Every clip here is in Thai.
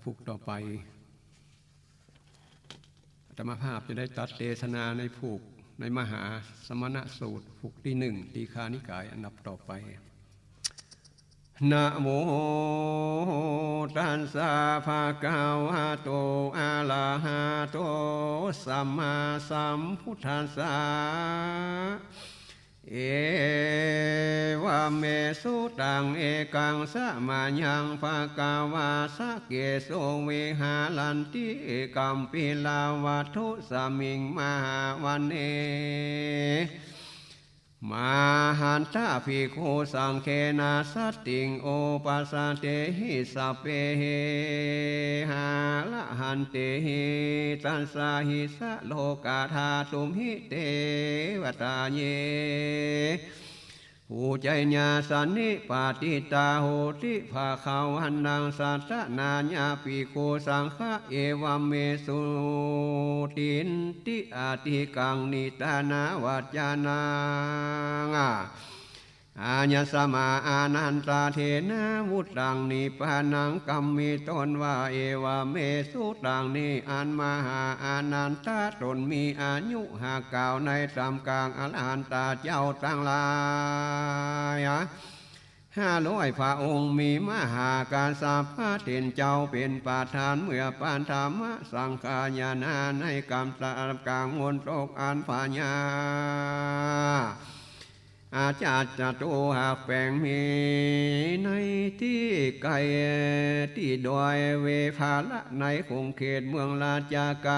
ผูกต่อไปอาตมาภาพจะได้ตัดเทศนาในผูกในมหาสมณสูตรผูกที่หนึ่งตีฆานิกายอันดับต่อไปนะโมตัสสะภะคะวะโตอะระหะโตสัมมาสัมพุทธัสสะเอวะเมสุตังเอกังสะมายังภะคะวะสะเกโสวิหารันติกัมปิลาวัตถุสมิงมหาวันเนมหันตาภิกขุสังเขนะสัตติงโอปัสสะเตหิสัพเพหาละหันเตหิตัสสะหิสะโลกาธาตุมหิเตวตาเยหูใจญาสันนิปาติตาโหติภาคาวันนังสัตตนาญาภิกขุสังฆะเอวัมเมสุตินติอาติกังนิตานาวัจจานังอาญาสมาอานันตาเทนะวุตังนิพานังกัมมิตนว่าเอวะเมสุตังนิอันมหาอานันตาตนมีอายุหาเก่าในสามกลางอรหันตาเจ้าตั้งหลาย500พระองค์มีมหาการสาพาเต็นเจ้าเป็นประธานเมื่อปานธรรมสังฆายนาในกรรมตากลางมนตกอันพญาอาจารย์จะตูหากแปลงมีในที่ไกลที่ดอยเวภาละในคงเขตเมืองราชากา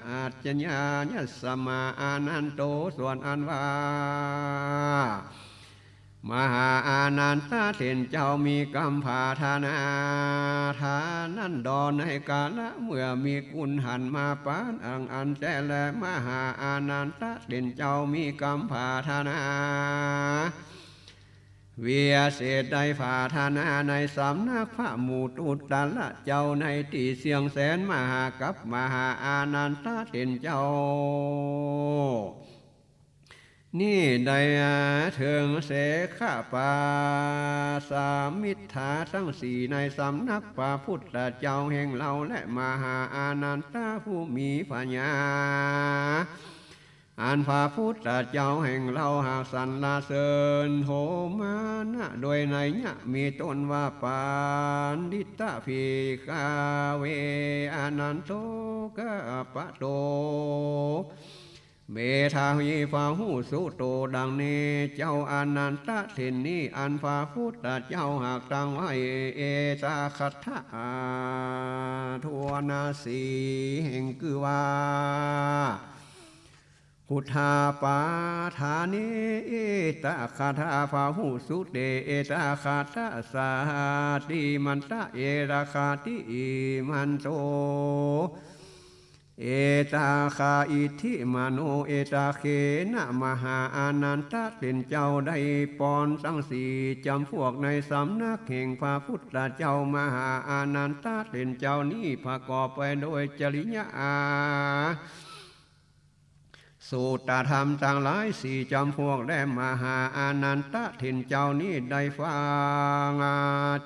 อาจญาญสมาอานันโตส่วนอันว่ามหาอานันตาเถนเจ้ามีกรรมภาธนาทานันดอนในกาละเมื่อมีกุลหันมาปานอันแต่และมหาอานันตาเถนเจ้ามีกรรมภาธนาเวียเศษใดภาธนาในสำนักพระมูตุตะละเจ้าในที่เสียงแสนมหากับมหาอานันตาเถนเจ้านี่ได้ถึงเสขปาสามิทธาทั้งสี่ในสำนักพระพุทธเจ้าแห่งเราและมหาอานันตาผู้มีปัญญาอันพระพุทธเจ้าแห่งเราหากสรรเสริญโหมานะโดยในเนี่ยมีตนว่าปานดิตาภิกขาเวอนันโตกะปะโตเมธาวิภาหูสุโตดังนี้เจ้าอนันตะเทนนี้อันพระพุทธเจ้าหากตั้งไว้เอตาคัตถะทวนาสีแห่งคือว่าพุทธาปาฐานิเอตาคาถาภาหูสุเตเอตาคาถาสาติมันตะเอราคาติมันโตเอตาคาอิทิมโนเอตาเคนะมหาอานันตะเป็นเจ้าได้ปอนทั้งสี่จำพวกในสำนักแห่งพระพุทธเจ้ามหาอานันตะเป็นเจ้านี้ประกอบไปโดยจริยาสูตรธรรมต่างหลายสี่จำพวกและมหาอานันตะถิ่นเจ้านี้ได้ฟัง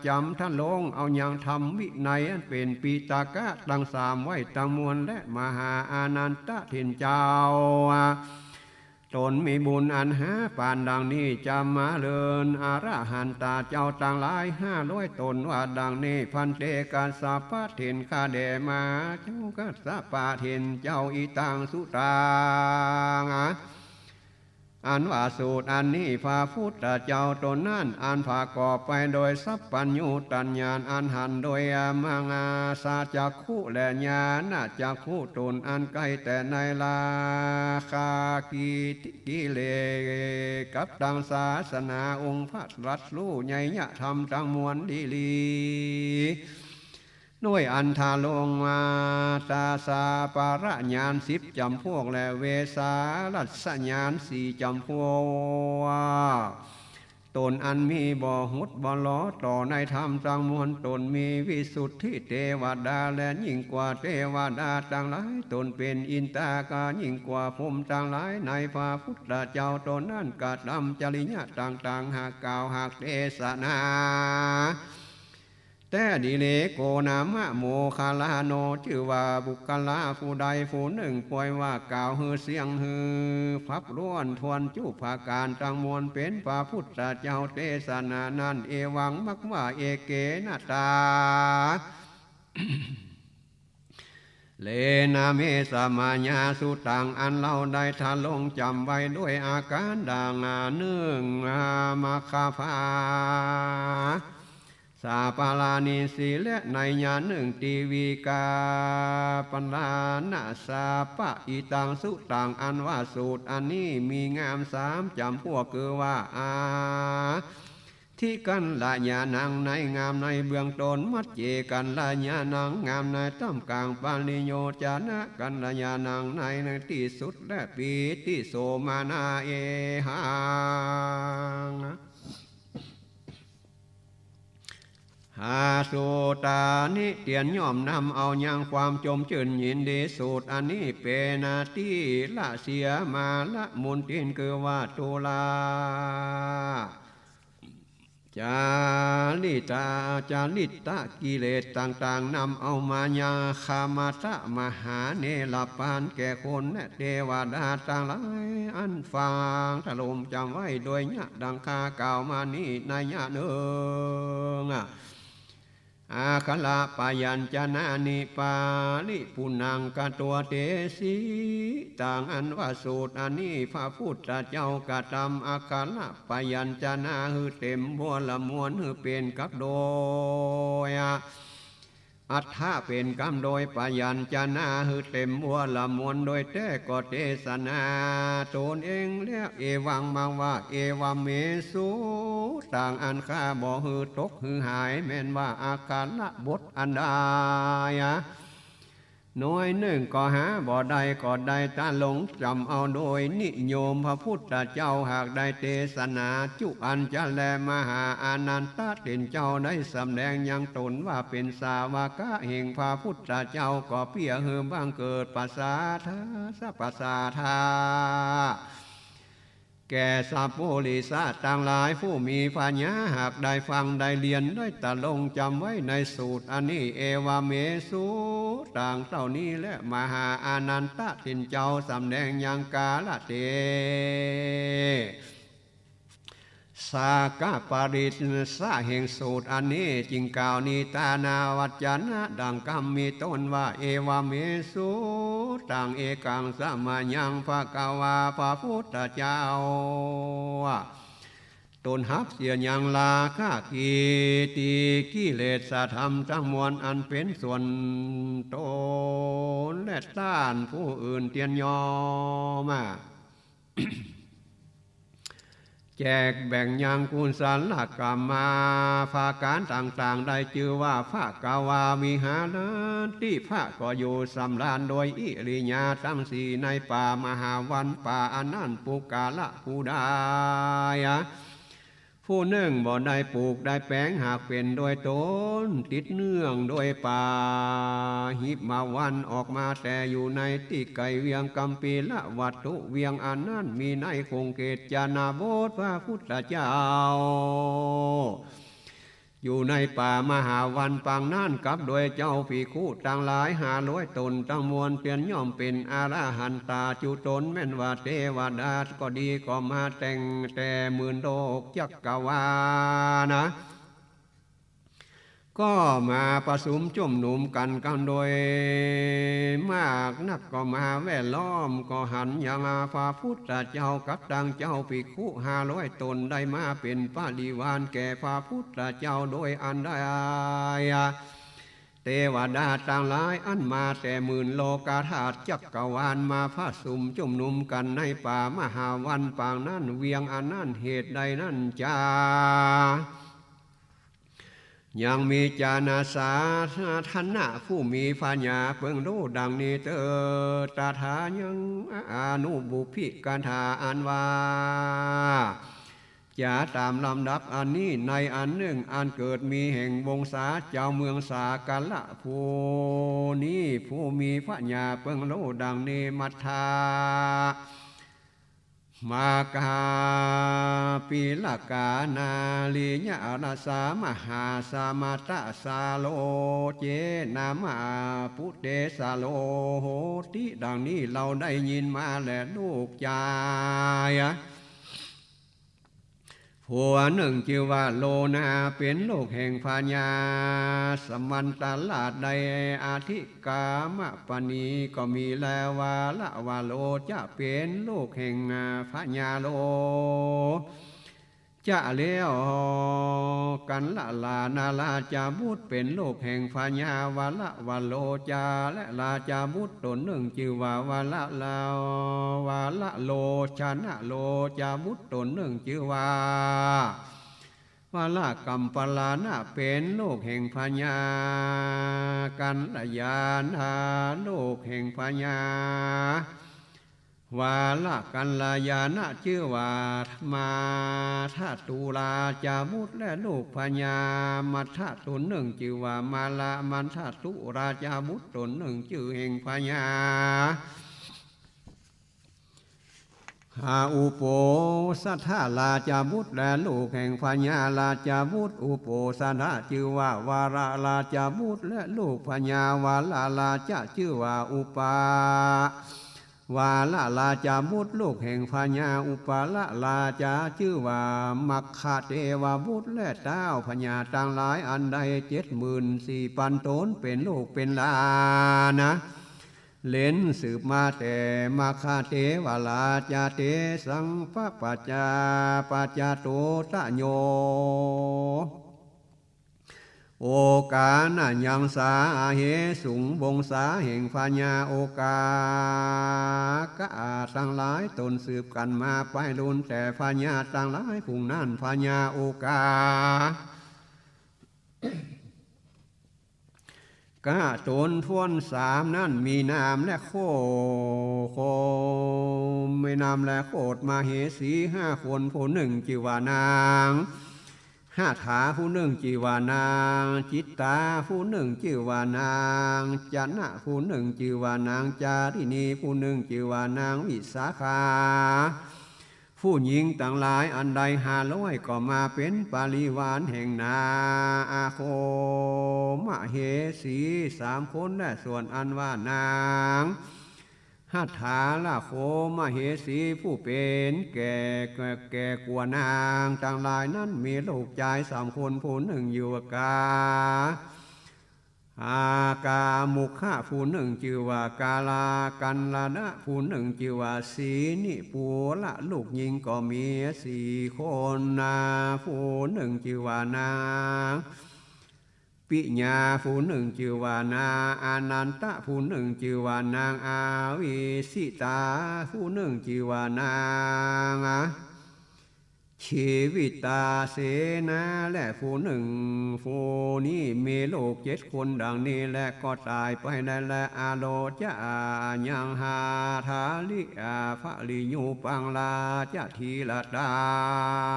จำท่านลงเอาอย่างธรรมวินัยอันเป็นปีตากะตั้งสามไว้ตั้งมวลและมหาอานันตะถิ่นเจ้าตนมีบุญอันหาปานดังนี้จำมาเลินอรหันตาเจ้าต่างหลาย500ตนว่าดังนี้พันเตกาสาปะเถนคาเดมาเจ้ากัสสะปะเถนเจ้าอีตังสุตังอันว่าสูตรอันนี้พระพุทธเจ้าตนนั้นอันประกอบไปโดยสัพพัญญูตัญญาณอันหันโดยมังอาสาจักขุและญาณจักขุตนอันใกล้แต่ในราคากิเลกับดังศาสนาองค์พระรัตรู้ใหญ่ยะธรรมทั้งมวลดีลีด้วยอันธาลงมาตาสาปาระญาณ10จำพวกและเวสารัสญาณ4จำพวกตนอันมีบ่อหุดบ่อล้อต่อในธรรมจังมวลตนมีวิสุทธิเทวดาและยิ่งกว่าเทวดาต่างหลายตนเป็นอินตากายิ่งกว่าพรหมต่างหลายในพระพุทธเจ้าตนนั้นกระทำจริยะต่างๆหากกล่าวหากเทศนาแ แต่ดิเลโกนามะโมคาลาโนชื่อว่าบุคคลาผู้ใดผู้หนึ่งป่วยว่ากล่าวฮือเสียงฮือพับล้วนทวนจุภาการตังมวลเป็นพระพุทธเจ้าเทศนานันเอวังมักว่าเอเกนาตา เลนะเมสมาญาสุตังอันเราได้ทะลงจำไว้ด้วยอาการดังเนื่องมาคาภาสาปาลานิสีและในญาณหนึ่งตีวีกาปัญลานาสาปะอิตังสุตังอันว่าสูตรอันนี้มีงามสามจำพวกคือว่าที่กันละญาณังในงามในเบื้องต้นมัดเจกันละญาณังงามในต้มกลางปานิโยจานะกันละญาณังในที่สุดและปีติโสมานาเอหังหาสูตานิเตียนย่อมนำเอายังความจมจืนยินดีสูตรอันนี้เป็นนาที่ละเสียมาละมุนตินคือว่าตุลาจาลิตาจาลิตะกิเลสต่างๆนำเอามายังคามาตะมหาเนรปานแก่คนและเทวดาต่างหลายอันฟังถล่มจำไว้โดยญาดังคากล่าวมานี้ในญาเนืองอาคละปายัญจนานิปาลิปุนังกตัวเตสีต่างอันว่าสูตรอันนี้พระพุทธเจ้ากระทำอาคละปายัญจนาหือเต็มบัวละมวนหือเป็นกับโดยอัฏฐะเป็นกรรมโดยปายัญจนาหือเต็มบัวละมวนโดยแต่ก็เทศนาตนเองแล้วเอวังมังว่าเอวัมเมสุต่างอันข้าบ่หือตกหือหายแม้นว่าอาการละบทอันใดน้อยหนึ่งก็หาบ่ใดก็ได้ตาหลงจำเอาโดยนิยมพระพุทธเจ้าหากได้เทศนาจุอันจะแลมหาอานันตะเป็นเจ้าได้สำแดงยังตนว่าเป็นสาวกะแห่งพระพุทธเจ้าก็เพียเฮือบังเกิดปัสสาทาสัพพสาธาแก่สัพพุริสะต่างหลายผู้มีปัญญาหากได้ฟังได้เรียนได้ตะลงจำไว้ในสูตรอันนี้เอวาเมสุต่างเท่านี้และมหาอานันตะตินเจ้าสำแดงยังกาลเตสากะปริตสะแห่งสูตรอันนี้จึงกล่าวนิตานาวัจจนะดังคำมีต้นว่าเอวาเมสุต่างเอกังสมายังภะกวาพระพุทธเจ้าตนหับเสียยังลาค่ากีตีกิเลสธรรมทั้งมวลอันเป็นส่วนตนและต้านผู้อื่นเตียนยอมาแจกแบ่งยังกุศลกรรมาภาการต่างๆได้ชื่อว่าภาคาวาวิหารที่ภาคก็อยู่สำราญโดยอิริยาทั้งสี่ในป่ามหาวันป่าอนันต์ปุกาละผู้ใดผู้หนึ่งบ่ได้ปลูกได้แปลงหากเป็นโดยตนติดเนื่องโดยป่าหิบมาวันออกมาแต่อยู่ในที่ไกลเวียงกัมปีละวัตถุเวียงอันนั้นมีในคงเกตจานาโบสพระพุทธเจ้าอยู่ในป่ามหาวันปางนั่นกับโดยเจ้าภิกขุต่างหลาย500 ตนตั้งมวลเปลี่ยนย่อมเป็นอรหันตาจุตนแม่นว่าเทวดาก็ดีก็มาแต่งแต่หมื่นโลกจักกวานะก็มาประสุมจุ่มหนุมกันโดยมากนักก็มาแวดล้อมก็หันยังพระพุทธเจ้ากับดังเจ้าภิกขุ500 ตนได้มาเป็นปาริวารแก่พระพุทธเจ้าโดยอันใดเทวดาต่างหลายอันมาแต่หมื่นโลกาธาตุจักกวาลมาพระสุมจุ่มนุมกันในป่ามหาวันปางนั้นเวียงอันนั้นเหตุใดนั้นจ้ายังมีจานาสาธนะผู้มีปัญญาเพิ่งรู้ดังนี้เตอตถายังอนุบุพิกันธาอันว่าจะตามลำดับอันนี้ในอันหนึ่งอันเกิดมีแห่งวงศาเจ้าเมืองสากาละผู้นี้ผู้มีปัญญาเพิ่งรู้ดังนี้มัทธา มากาปิลกานาลิญาณสามหาสมาตะสาโลเจนามาพุเตสาโลโหติดังนี้เราได้ยินมาแลลูกชายผัวหนึ่งชื่อว่าโลนาเป็นลูกแห่งพญาสมันตลาดใดอาทิกามะปณีก็มีแล้ววาละวาโลจะเป็นลูกแห่งพญาโลจะเลี้ยวกันละลานาลาจาบุตรเป็นลูกแห่งพญาวาละวาโลจาและลาจาบุตรตนหนึ่งชื่อว่าวาละลาวาละโลชนะโลจาบุตรตนหนึ่งชื่อว่าวาละกัมปลานะเป็นลูกแห่งพญากันละยานาลูกแห่งพญาวาละกันลายานะชื่อว่ามาทัตุลาจามุตและลูกพญามัทธะตนหนึ่งชื่อว่ามาละมันทัตุราจามุตตนหนึ่งชื่อแห่งพญาหาอุโปสัทธาลาจาบุตรและลูกแห่งพญาลาจาบุตรอุโปสัทธะชื่อว่าวาระลาจาบุตรและลูกพญาวาลาลาจะชื่อว่าอุปาวาละลาจาบุตรลูกแห่งพญาอุปาละลาจาชื่อว่ามัคคะเทวบุตรและเต้าพญาต่างหลายอันใด74,000 ตนเป็นลูกเป็นหลานนะเล่นสืบมาแต่มัคคะเทวลาจาเตสังพะปัจจาปัจจโตตะโยโอกาณยังสาเหสุงวงสาแห่งพญาโอกากะตั้งหลายตนสืบกันมาไปลุนแต่พญาตั้งหลายผู้นั้นพญาโอกากะตนทวน3นั่นมีนามและโคไม่นามและโคดมาเหสี5 คนผู้หนึ่งชื่อว่านาง5 ถาผู้หนึ่งชื่อว่านางจิตตาผู้หนึ่งชื่อว่านางจันนะผู้หนึ่งชื่อว่านางจารินีผู้หนึ่งชื่อว่านางวิสาขาผู้หญิงต่างหลายอันใด500ก็มาเป็นปาริวารแห่งนาอาโคมเหสี3 คนและส่วนอันว่านางหัตถาละโคมเหสีผู้เป็นแก่กว่านางต่างหลายนั้นมีลูกชาย3 คนผู้หนึ่งอยู่กาอากามุขะผู้หนึ่งชื่อว่ากาลากันลานะผู้หนึ่งชื่อว่าสีนิปูละลูกหญิงก็มี4 คนนาผู้หนึ่งชื่อว่านางปิญาผู้หนึ่งชื่อว่านางอานันตะผู้หนึ่งชื่อว่านางอาวิสิตาผู้หนึ่งชื่อว่านางชีวิตาเสนาและผู้หนึ่งผู้นี้มีลูก7 คนดังนี้และก็ตายไปและอาโลจะยังหาทาลิอาภะลิยูปังลาจะทีละดั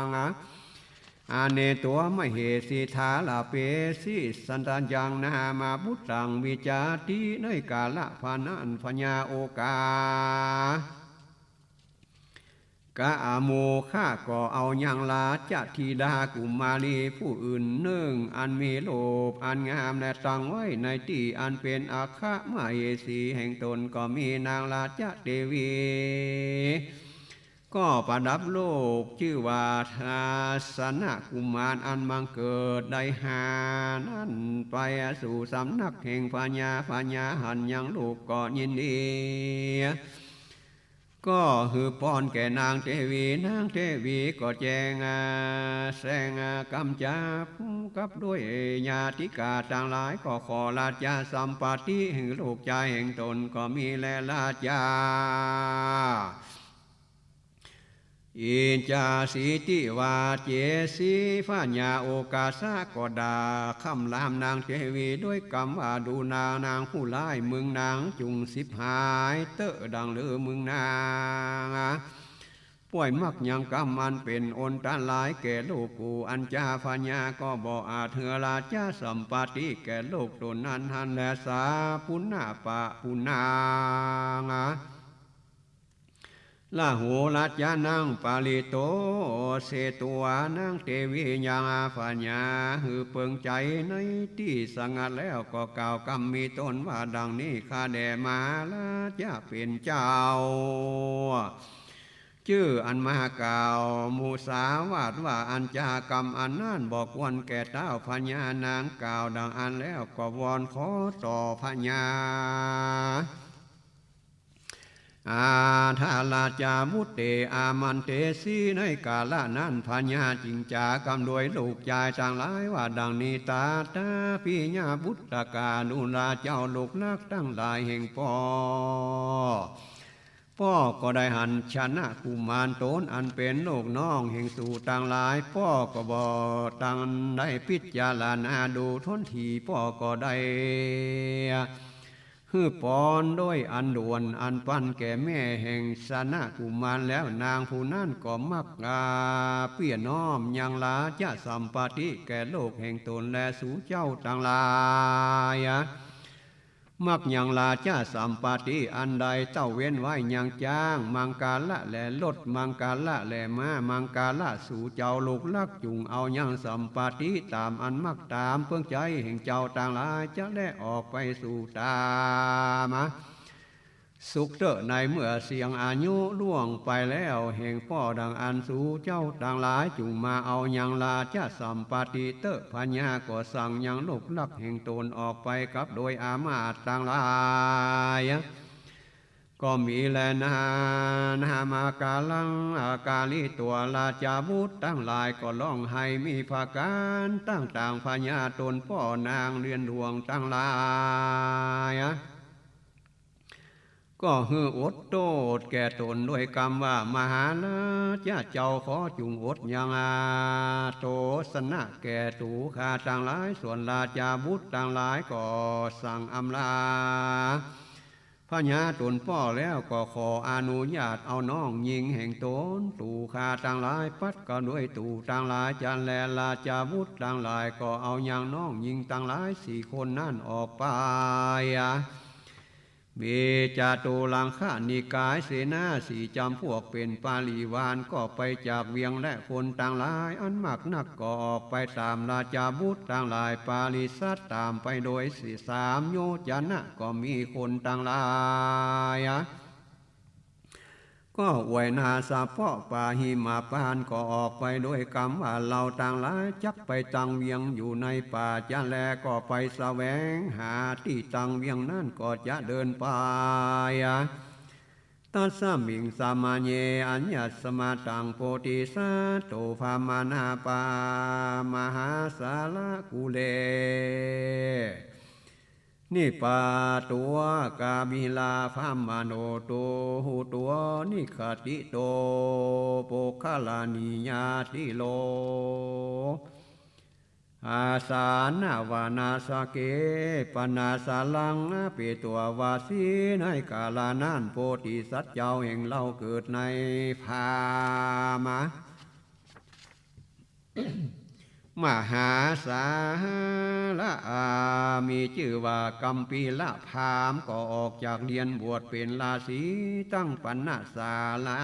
งอาเนตัวมเหสีทาลาเปสิสันตัญญังนามาบุตตังวิจาติในกาละพานันพญาโอกากะโมฆะก็เอายังลาจะทีดากุมารีผู้อื่นหนึ่งอันมีโลภอันงามและตั้งไว้ในที่อันเป็นอาคามาเยสีแห่งตนก็มีนางลาจะเทวีก็ประดับโลกชื่อว่าทาสนะกุมารอันบังเกิดได้หานั้นไปสู่สำนักแห่งพญาหันยังลูกก็ยินดีก็หือป้อนแก่นางเทวีนางเทวีก็แจงแสงกำจับกับด้วยญาติกาต่างหลายก็ขอลาจาสัมปติแห่งลูกชายแห่งตนก็มีแลลาจาอินจาสีติวาเจสีพญาโอกาสะก็ดาคำลามนางเทวีด้วยกรรมว่าดูนางผู้ร้ายมึงนางจุง10 หายเตอดังลือมึงนางป่วยมักยังกรรมมันเป็นอนตาลายแก่ลูกกูอันจาพญาก็บ่อาจเถือลาจาสัมปติแก่ลูกตนนั้นหันและสาปุณณปะปุณาง ลาหูรัจานังปาลิโตเสตัวนังเทวิยังปัญญาหือเปิงใจในที่สงัดแล้วก็กล่าวกรรมมีตนว่าดังนี้ข้าแด่มาลาจะเป็นเจ้าชื่ออันมากล่าวมูสาวาดว่าอันจากรรมอันนั้นบอกวันแก่เต้าพญานางกล่าวดังอันแล้วก็วอนขอต่อพญาอาทาลาจามุตเตอามันเตสีในกาละนั้นพญาจิงจากำด้วยลูกชายต่างหลายว่าดังนี้ตาตาพิญาบุตรกานุลาเจ้าลูกนักตั้งหลายแห่งพ่อก็ได้หันชนะกุมารโตนอันเป็นลูกน้องแห่งสู่ต่างหลายพ่อก็บ่ตั้งได้พิจารณาดูทนทีพ่อก็ได้ฮือปอนด้วยอันด่วนอันปั้นแก่แม่แห่งสนะกุมารแล้วนางผู้นั้นก็มักเปี้ยน้อมยังลาจะสัมปติแก่โลกแห่งตนและสู่เจ้าต่างหลายมักยังลาจะสัมปติอันใดเต้าเว้นไว้ยังจ้างมังกาละแลลดมังกาละแลมามังกาละสู่เจ้าลูกลักจุงเอายังสัมปติตามอันมักตามเพื่อใจแห่งเจ้าต่างหลายจะได้ออกไปสู่ตามสุขเตอในเมื่อเสียงอายุล่วงไปแล้วแห่งพ่อดังอันสู่เจ้าต่างหลายจุงมาเอายังลาจะสัมปติเตอพญาก็สั่งยังลูกลักแห่งตนออกไปกับโดยอามาตต่างหลายก็มีแลนามากาลังอากาลิตัวลาจาบุตรตั้งหลายก็ร้องให้มีภาการตั้งต่างพญาตนพ่อนางเรียนดวงตั้งหลายก็ฮืออดโตดแก่ตนด้วยกรรมว่ามหาราชเจ้าขอจุงอดยังโตสนะแก่ตูขาต่างหลายส่วนราชาบุตรต่างหลายก็สั่งอำลาพญาตนพ่อแล้วก็ขออนุญาตเอาน้องยิงแห่งตนตูขาต่างหลายปัดก็ด้วยตูต่างหลายจันแลราชาบุตรต่างหลายก็เอาอย่างน้องยิงต่างหลายสี่คนนั่นออกไปมีจาตุลังคะนิกายเสนาสี่จำพวกเป็นปาลีวานก็ไปจากเวียงและคนต่างหลายอันมากนักก็ออกไปตามราชาบุตรต่างหลายปาลิสัตตามไปโดยสี่สามโยจนะก็มีคนต่างหลายก็อวยนาสาเพาะปาหิมาปานก็ออกไปด้วยกรรมว่าเราต่างหลายจักไปตังเวียงอยู่ในป่าจะแลก็ไปแสวงหาที่ตังเวียงนั่นก็จะเดินไปตัสสมิงสามาเยอัญญสมาตังโพธิสัตโตภามานาปามหาสาลกุเลนี่ปาตัวกาบิลาพามโนโตหูตัวนิคติโตโปคาลานิยาติโลอาสานาวานาสเกปนาสาลังเปตัววาสีในกาลานันโพธิสัตว์เจ้าแห่งเราเกิดในพามมหาสาละมีชื่อว่ากัมปีละพามก็ออกจากเรียนบวชเป็นราศีตั้งปัญญาศาลา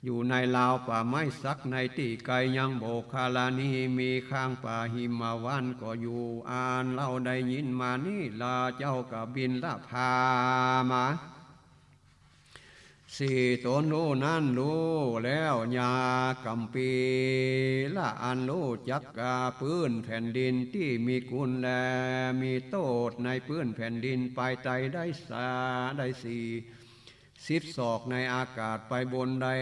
อยู่ในลาวป่าไม้สักในที่ไกลยังโบคาลานีมีข้างป่าหิมาวันก็อยู่อ่านเราได้ยินมานี่ลาเจ้ากับบินละพามาสี่ตนรู้นั่นรู้แล้วยากำปีละอันรู้จักกาพื้นแผ่นดินที่มีกุลและมีโตดในพื้นแผ่นดินไปไตได้10 ศอกในอากาศไปบนได้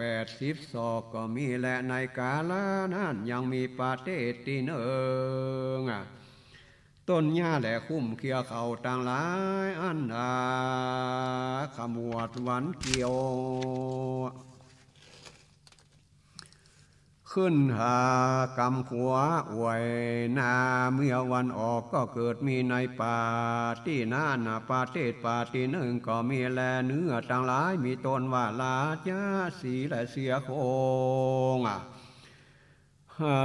80 ศอกก็มีและในกาลนั้นยังมีปาเตติเนืองต้นหญ้าและคุ้มเคียเขาต่างหลายอันขมวดหวันเกี่ยวขึ้นหากำขัวอวยนาเมื่อวันออกก็เกิดมีในป่าที่นั่นปาเทศป่าที่หนึ่งก็มีแลเนื้อต่างหลายมีต้นว่าลาจ้าสีและเสียโคง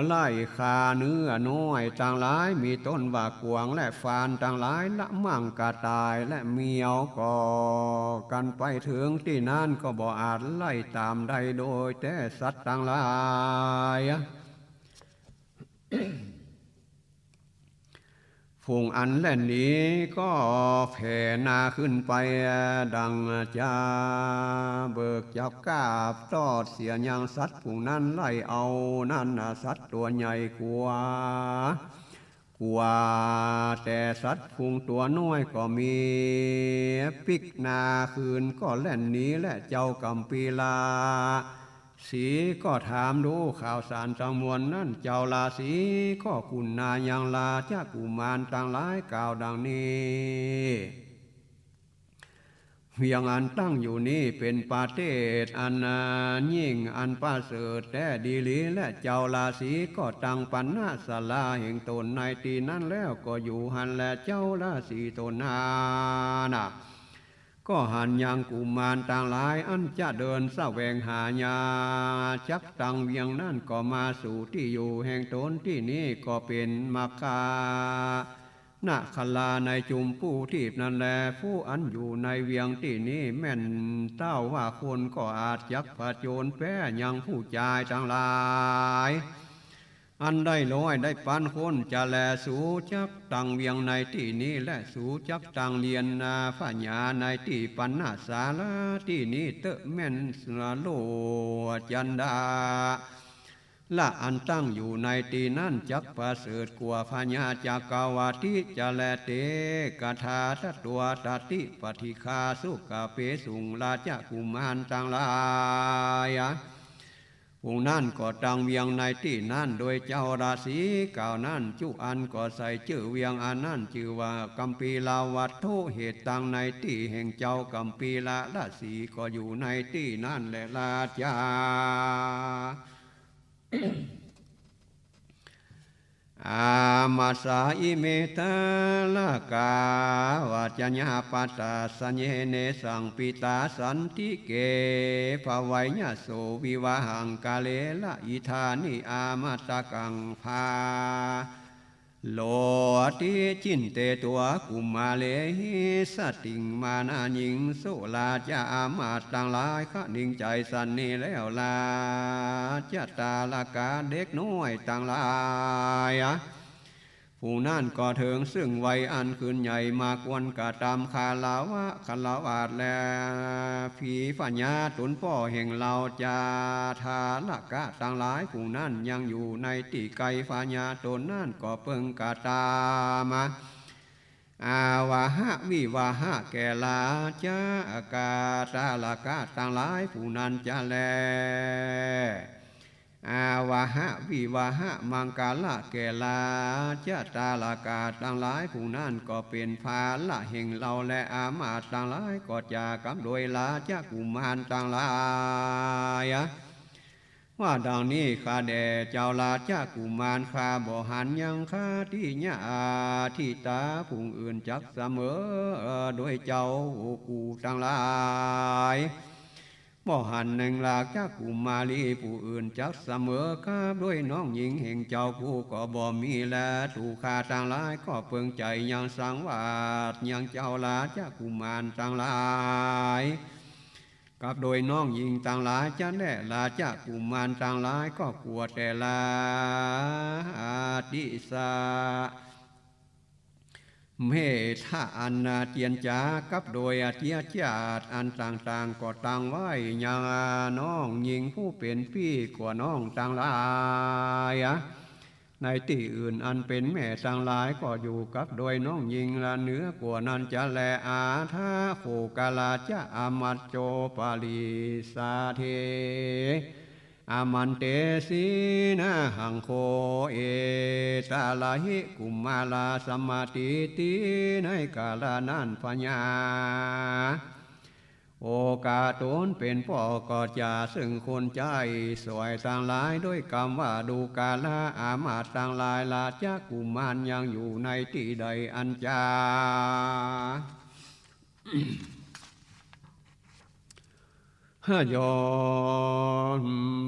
ไล่คาเนื้อน้อยต่างหลายมีต้นว่ากวางและฟานต่างหลายละมั่งกระต่ายและเมียวก่อกันไปถึงที่นั่นก็บ่อาจไล่ตามได้โดยแต่สัตว์ต่างหลายฝูงอันแล่นนี้ก็แผ่นาขึ้นไปดังจะเบิกจับกาบตอดเสียยังสัตว์ฝูงนั้นไล่เอานั่นสัตว์ตัวใหญ่กว่าแต่สัตว์ฝูงตัวน้อยก็มีปิกนาคืนก็แล่นหนีและเจ้ากัมปีลาสีก็ถามดูข่าวสารจังมวลนั่นเจ้าลาสีก็คุณนายังลาจ้ากุมารต่างหลายกล่าวดังนี้เวียงอันตั้งอยู่นี้เป็นประเทศอันยิ่งอันประเสริฐแต่ดีลีและเจ้าลาสีก็ตั้งปัญหาศาลาแห่งตนในตีนั้นแล้วก็อยู่หันและเจ้าลาสีตนนานะก็หันยังกุมารต่างหลายอันจะเดินแสวงหายาจักตังเวียงนั่นก็มาสู่ที่อยู่แห่งตนที่นี้ก็เป็นมัคคาณคลาในจุมผู้ทีบนั่นแลผู้อันอยู่ในเวียงที่นี้แม่นเต้าว่าคนก็อาจยักผจญแพ้ยังผู้ชายทั้งหลายอันได้ร้อยได้ปันคนจะแลสู่จักตังเวียงในที่นี้และสู่จักตังเรียนนาฝญาในที่ปันนาศาลาที่นี้เตะแม่นสโลจันดาละอันตั้งอยู่ในที่นั้นจักประเสริฐกว่าพญาจากกาวาทิจะแลเตกถาทัตตัวตติปฏิคาสุกาเปสุงราชกุมารต่างหลายผู้นั่นก็ตั้งเวียงในที่นั่นโดยเจ้าราศีกล่าวนั่นจุอันก็ใส่ชื่อเวียงอันนั่นชื่อว่ากัมปีลาวัตถุเหตุตั้งในที่แห่งเจ้ากัมปีลาราศีก็อยู่ในที่นั่นแหละราชาอามาสาอิเมตาลากาวาจญาปัตตาสัญเยเนสังปิตาสันติเกภวัยญโสวิวาหังกาเลละอิธานิอามาตะกังภาโลติจินเตตัวกุมาเลหิสติงมานาญิงโสลาจาอามาตต่างหลายขะนิ่งใจสันนี่แล้วลาจะตาลากาเด็กน้อยต่างหลายผู้นั่นก็ถึงซึ่งวัยอันคืนใหญ่มากวนกะตามคาลาวาดแลผีฝัญญาตุนพ่อแห่งเราจาทาละกะต่างหลายผู้นั่นยังอยู่ในที่ไกลฝัญญาตนนั่นก็เพิ่งกะตามาอาวาหะวิวาหะแก่ลาจากาตาละกะต่างหลายผู้นั้นจะแลอาวาหะวิวาหะมังกาละแก่ลาจะตาลากาต่างหลายผู้นั้นก็เป็นภาละแห่งเราและอามาตต่างหลายก็จะกำโดยลาจะกุมารต่างหลายว่าดังนี้ข้าแด่เจ้าลาจะกุมารข้าบ่หันยังข้าที่ญาที่ตาผู้อื่นจักเสมอโดยเจ้ากูต่างหลายบ่หันหนึ่งหลากจากกุมาลีผู้อื่นจักเสมอข้าด้วยน้องหญิงแห่งเจ้าผู้ก็บ่มีและถูกข้าต่างหลายก็เพิ่งใจยังสังวาสยังเจ้าลาจากกุมารต่างหลายกับโดยน้องหญิงต่างหลายจะแน่ลาจากกุมารต่างหลายก็กลัวแต่ลาดิสาเมธาอันเจียนจากับโดยเจียจาดอันต่างๆก็ต่างไว้ยังน้องหญิงผู้เป็นพี่กว่าน้องต่างหลายในที่อื่นอันเป็นแม่ต่างหลายก็อยู่กับโดยน้องหญิงละเนื้อกว่านั้นจะแลอาทาโคกาลาจะอามัจโจปาลิสาเทอามันเตสีนะหังโคเอตาลาหิกุมาลาสมาติติในกาลานันพญาโอกาตนเป็นพ่อก็จะซึ่งคนใจสวยต่างหลายด้วยคำว่าดูกาลาอามาตต่างหลายลาจักกุมารยังอยู่ในที่ใดอันจา โยม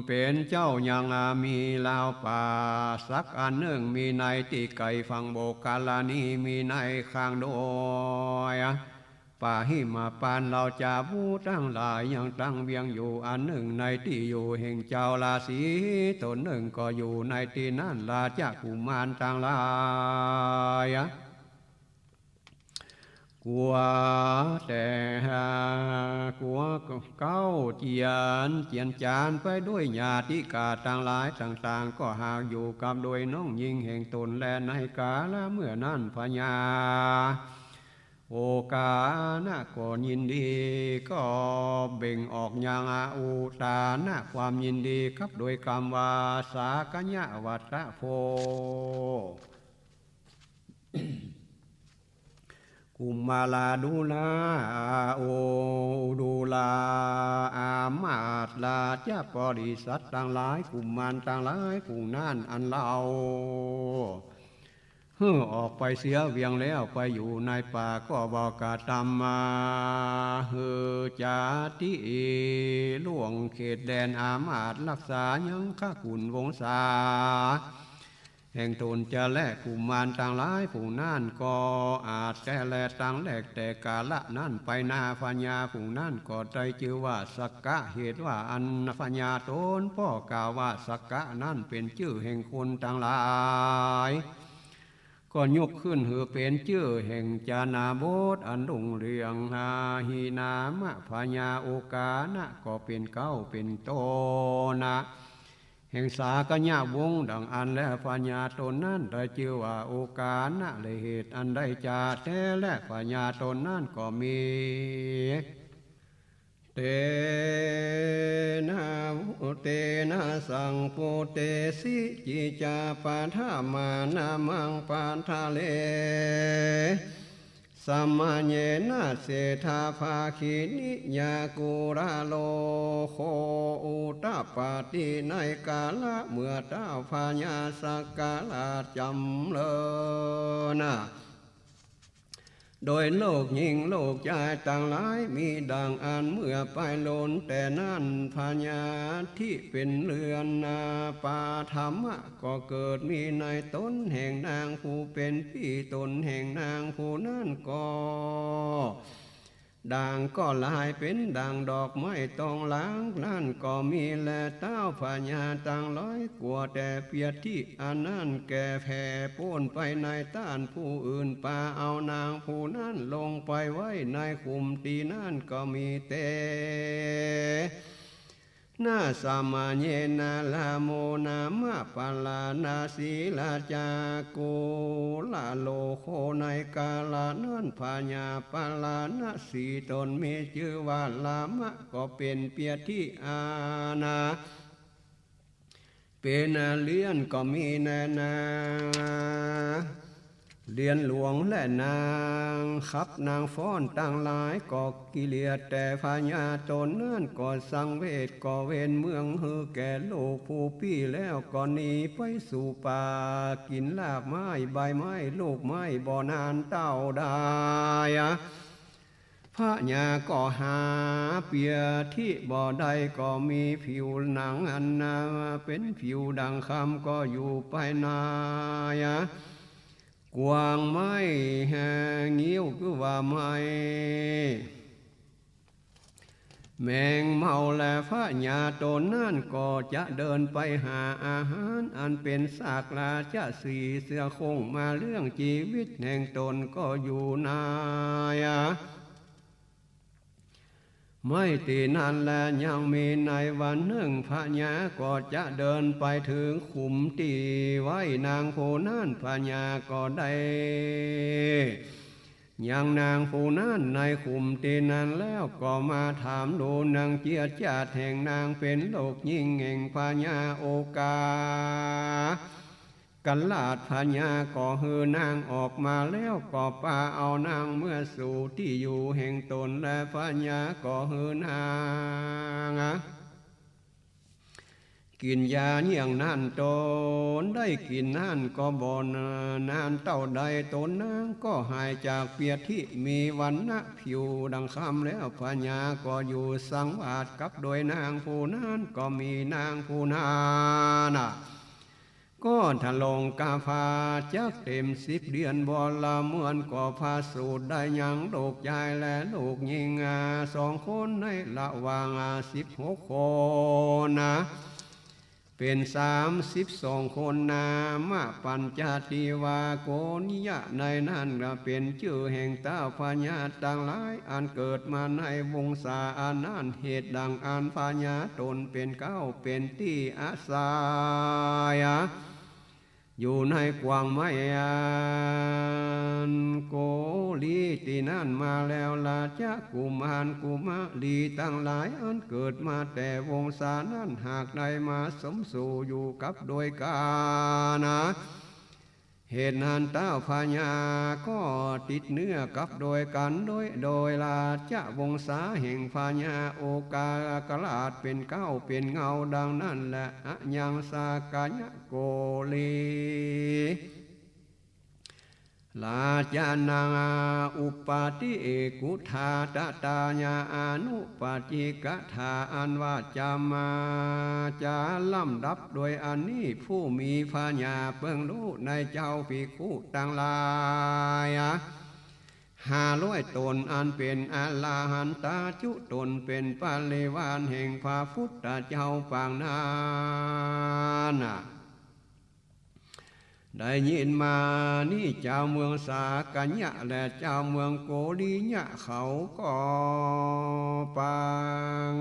เป็นเจ้ายังมีลาวป่าสักอันหนึ่งมีในตีไก่ฟังโบกาลานีมีในข้างโดยป่าหิมาปานเราจะผู้ตั้งหลายยังตั้งเวียงอยู่อันหนึ่งในที่อยู่แห่งเจ้าราศีตนหนึ่งก็อยู่ในที่นั่นลาจะกุมารต่างหลายกลัวแต่กลัวเก้าเจียนจานไปด้วยญาติกาต่างหลายต่างๆก็หากอยู่กับโดยน้องยิงแห่งตนและในกาละเมื่อนั้นพญาโอกานะก็ยินดีก็เบ่งออกยังอุตานะความยินดีครับโดยคำว่าสากัญญาวัตโพกุมาลาดูลาโอดูลาอามาตลาจะปริสัตต่างหลายกุมารต่างหลายกุนั่นอันเราออกไปเสียเวียงแล้วไปอยู่ในป่าก็บอกกาตามมาจาติล่วงเขตแดนอามาตรักษายังข้าขุนวงศาแห่งตนจะแลกกุมารต่างหลายผู้นั่นก็อาจแต่แลต่างแลกแต่กาละนั่นไปนาฟัญญาผู้นั่นก็ใจจือว่าสักกะเหตุว่าอันฟัญญาตนพ่อกล่าวว่าสักกะนั่นเป็นชื่อแห่งคนต่างหลายก็ยกขึ้นหือเป็นชื่อแห่งจานาโบสอันรุ่งเรืองหาหีนามะพญาโอกานะก็เป็นเก้าเป็นโตนะแห่งสากัญญาวงดังอันและพญาตนนั้นได้ชื่อว่าโอกานะเลยเหตุอันได้จาแท้และพญาตนนั้นก็มีเตนะสังโปเตสิจิจาปาทามานามังปานทะเลสัมมาเยนะเสธาภาคินิยากุราโลโคอุตปาติในกาละเมื่อเต้าพญาสักกาลาจำเลินะโดยโลกหญิงโลกชายต่างหลายมีดังอันเมื่อไปโลนแต่นั้นพญาที่เป็นเรือนนาปาธรรมะก็เกิดมีในตนแห่งนางผู้เป็นพี่ตนแห่งนางผู้นั้นก็ด่างก็ลายเป็นด่างดอกไม้ตองล้างนั่นก็มีแลเต้าพญาต่างร้อยกลัวแต่เปียที่อันนั้นแก่แผ่ป้นไปในต้านผู้อื่นปาเอานางผู้นั้นลงไปไว้ในคุมตีนั่นก็มีเตนาสามาเยนาลาโมนามะปาลานาศีลาจากุลาโลโคในกาลานันพญาปาลานาสีตนมีชื่อว่าลามะก็เป็นเปียที่อาณาเป็นเลี้ยนก็มีแน่นาเรียนหลวงและนางขับนางฟ้อนต่างหลายก็กิเลสแต่พญาตนนั่นก็สังเวชก็เวนเมืองฮือแก่โลกผู้พี่แล้วก็หนีไปสู่ป่ากินลากไม้ใบไม้ลูกไม้บ่อนานเต้าได้พระญาก็หาเปียที่บ่อใดก็มีผิวหนังอันนาเป็นผิวดังคำก็อยู่ไปนายกวางไม้แหงงิ้วคือว่าไม้แมงเมาและพระญาตนนั่นก็จะเดินไปหาอาหารอันเป็นสากลาจะสีเสือคงมาเรื่องชีวิตแห่งตนก็อยู่นายไม่ตีนั้นแลยังมีในวันหนึ่งพญาก็จะเดินไปถึงขุมตีไว้นางผู้นั้นพญาก็ได้ยังนางผู้นั้นในขุมตีนั้นแล้วก็มาถามดูนางเจียจาดแห่งนางเป็นโลกยิ่งแห่งพญาโอกากันลาดพญาก็ฮือนางออกมาแล้วก็ปาเอานางเมื่อสู่ที่อยู่แห่งตนและพญาก็ฮือนาง กินยาเยี่ยงนั่นตนได้กินนั่นก็บ่นานเต่าใดตนนางก็หายจากเปียที่มีวันนะผิวดังคำแล้วพญาก็อยู่สังวาสกับโดยนางผู้นั้นก็มีนางผู้นั้นก็ทะลงกาพาจักเต็ม10 เดือนบ่ละเมื่อนก็พาสูดได้ยังลูกยายและลูกยิง2 คนในระหว่าง16 คนนะเป็น32 คนนามาปัญจติวาโกนิยะในนั้นเป็นชื่อแห่งเต้าพญาต่างหลายอันเกิดมาในวงศาอันนั้นเหตุดังอันพญาตนเป็นเก้าเป็นที่อาศัยอยู่ในกวางไม้โกลีที่นั่นมาแล้วลาจะกุมารกุมะลีตั้งหลายอันเกิดมาแต่วงศานั้นหากได้มาสมสู่อยู่กับโดยกานะเหตุนั้นเต้าพญาก็ติดเนื้อกับโดยกันโดยลาจะวงศาแห่งพญาโอกากลาดเป็นเก้าเป็นเงาดังนั้นแหละยังสากายะโกลีลาจานาอุปาติเอกุธาตตาญาอนุปาจิกถาอันว่าจามาจาลำดับโดยอันนี้ผู้มีพญาเบิ่งรู้ในเจ้าภิกขุต่างหลาย500 ตนอันเป็นอรหันตาจุตนเป็นปาริวารแห่งพระพุทธเจ้าปางนั้นได้ยินมานี่เจ้าเมืองสากัญญะและเจ้าเมืองโกลีญะเขาก็ปัง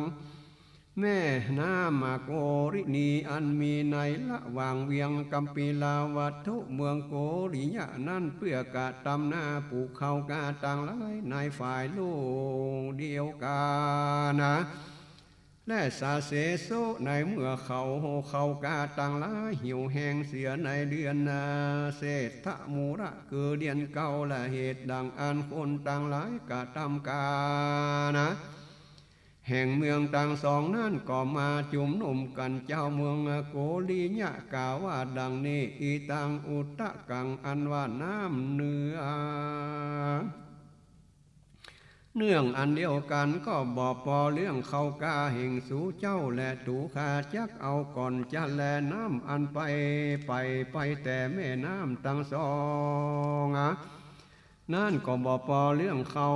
แม่น้ำโกรินีอันมีในละหว่างเวียงกัมปีลาวัตถุเมืองโกริญะนั้นเพื่อกะตำหน้าปลูกเขากาต่างหลายในฝ่ายลูกเดียวกันนะและสาเสโซในเมื่อเขากาต่างหลายหิวแห้งเสียในเดือนเศรษฐมูระคือเดือนเก่าและเหตุดังอันคนต่างหลายกะทำกานะแห่งเมืองต่างสองนั้นก็มาจุ่มนุมกันเจ้าเมืองโกลีญะกล่าวว่าดังนี้อีตังอุตตะกังอันว่าน้ำเนื้อเนื่องอันเดียวกันก็บอกพอเรื่องเขากาแห่งสู่เจ้าและตูขาจักเอาก่อนจะแลน้ำอันไปแต่แม่น้ำตั้งสองนั่นก็บอกพอเรื่องเขา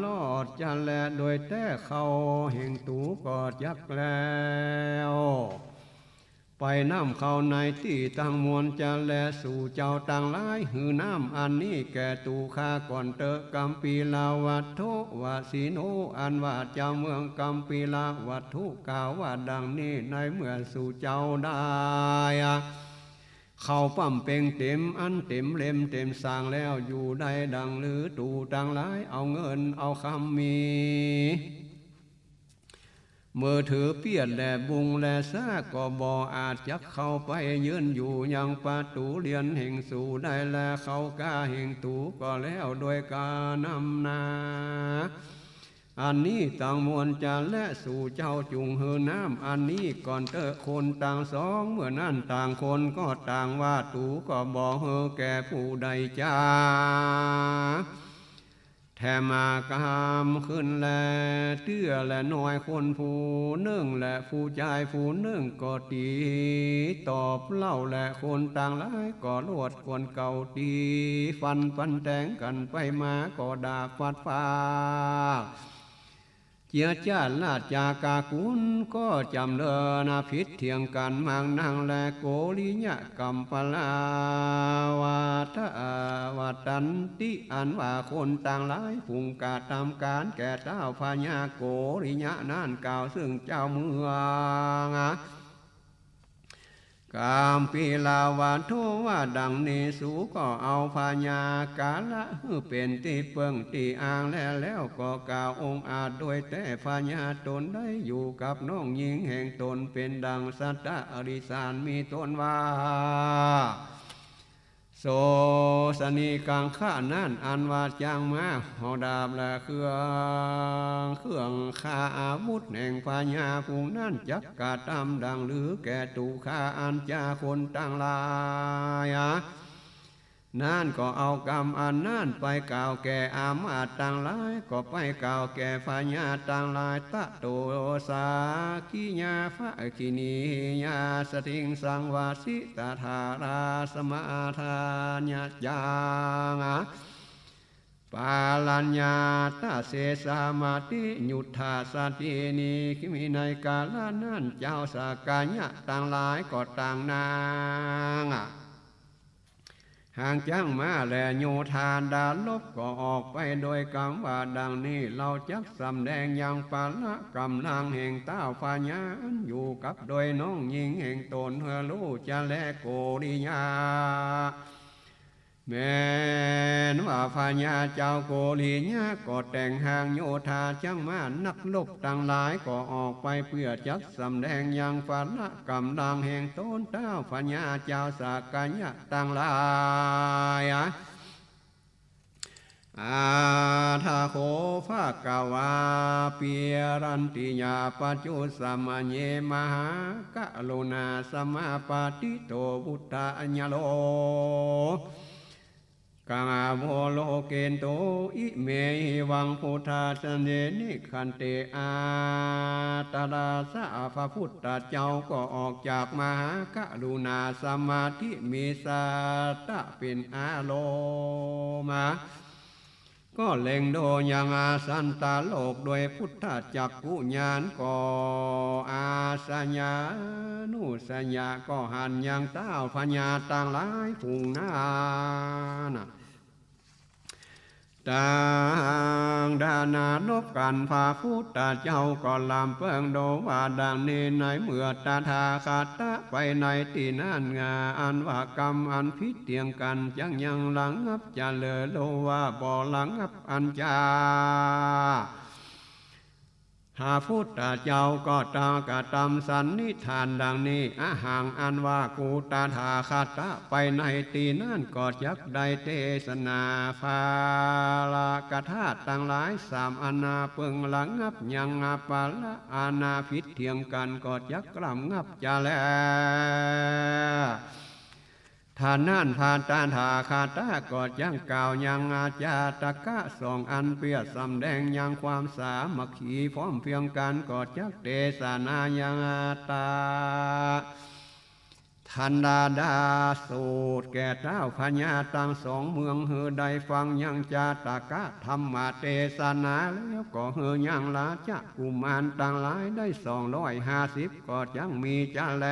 ลอดจะแลโดยแต่เขาแห่งตูก็จักแล้วไปน้ำเขาในที่ตั้งมวลจะแลสู่เจ้าต่างหลายหือน้ำอันนี้แก่ตูคาก่อนเตอกัมปีลาวัตถุวาสีโนอันว่าเจ้าเมืองกัมปีลาวัตถุกล่าวว่าดังนี้ในเมื่อสู่เจ้าได้เขาปั๊มเป่งเต็มอันเต็มเล่มเต็มสางแล้วอยู่ได้ดังหรือตูต่างหลายเอาเงินเอาคำมีเมื่อถือเปียดแลบุงแลซาก็บ่อาจจะเข้าไปยืนอยู่ยังประตูเรียนแห่งสู่ได้แลเขากาแห่งตูก็แล้วโดยการนำนาอันนี้ต่างมวลจะและสู่เจ้าจุงเฮือน้ำอันนี้ก่อนเตอคนต่างสองเมื่อนั้นต่างคนก็ต่างว่าตูก็บอกเฮือแก่ผู้ใดจ้าแถมากามขึ้นแลเตื้อและน้อยคนผู้หนึ่งและผู้ชายผู้หนึ่งก็ตีตอบเล่าและคนต่างหลายก็ลวดคนเก่าตีฟันแต่งกันไปมาก็ด่าฟัดฟ้าเจียจ้าลาดจากากุลก็จำเดินพิษเถียงกันมังนางและโกริญะกัมปลาวาทวัตันติอันว่าคนต่างหลายพุงกาทำการแก่เจ้าพญาโกริญะนั่นกล่าวซึ่งเจ้าเมืองกามปีลาวาทุว่าดังนี้สูก็เอาพญากาละเป็นที่เปิงที่อ่างแล้วก็กล่าวองค์อาจโดยแต่พญาตนได้อยู่กับน้องหญิงแห่งตนเป็นดังสัตตะอริสานมีตนว่าส โสสนีกังข้านั่นอันว่าจางมาหอดาบและเครื่องข้าอาวุธแห่งพญาภูนั่นจักกะตำดังหรือแก่ตูข้าอันจาคนต่างลายนั่นก็เอากรรมอันนั่นไปกล่าวแก่อามาตต่างหลายก็ไปกล่าวแก่พญาต่างหลายตะโตสากิญาภะกินีญาสติงสังวาสิตาธาราสมาทานญาจางปาลัญญาตาเสสามาติยุทธาสตินีคิมิในกาลนั้นเจ้าสากาญะต่างหลายก็ต่างนางห่างจ้างมาแลโยธาดาลบก็ออกไปโดยกำว่าดังนี้เราจักสำแดงอย่างปาละกำลังแห่งเต้าพญาอยู่กับโดยน้องหญิงแห่งตนเฮลูจะแลโกริยาแม้นว่าพญาเจ้าโกริยาก็แต่งห่างโยธาจังมานักลบต่างหลายก็ออกไปเพื่อจักสำแดงอย่างปาละกำลังแห่งตนเต้าพญาเจ้าสากาญะต่างหลายอาทาโคภาคาวาเปียรันติยาปัจจุสมะเยมหากะโลนาสมาปาติโตพุทธาญโลกาโมโลเกนโตอิเมหิวังพุทธาสเนนิคันเตอาตาลาสะพระพุทธเจ้าก็ออกจากมหากรุณาสมาธิมีสัตตะเป็นอาโลมาก็เล็งโดยังอาสันตาโลกโดยพุทธจักกุญาณก็อาสัญญานุสัญญาก็หันยังเต้าพญาต่างหลายผู้นาต่างดานานบกันพาพุทธเจ้าก็ลำเพิงโดว่าดังนี้ในเมื่อตาทาคาตะไปในที่นั่นงาอันว่ากรรมอันพิษเตียงกันยังหลังงับจะเลอโลว่าบ่อหลังงับอันจาหาพุทธเจ้าก็ตากะตำสันนิทานดังนี้อาหางอันว่ากูตาถาคาตะไปในตีนั่นก็จักได้เทศนาฟาลากธาตุต่างหลายสามอนาเปิงหลังงับยังอาปาละอาณาพิษเทียงกันก็จักกล่ำงับจะแลทานนั่นพานตาถาคาตาก็ยังกล่าวยังอาจาตะกะสองอันเปียสำแดงยังความสามัคคีพร้อมเพียงกันก็จักเตสนายังอาตาทันดาดาสูตรแก่เจ้าพญาตั้งสองเมืองเฮือใดฟังยังจาตะกะธรรมเทศนาแล้วก็เฮือยังลาจะกุมารต่างหลายได้250ก็ยังมีจะแล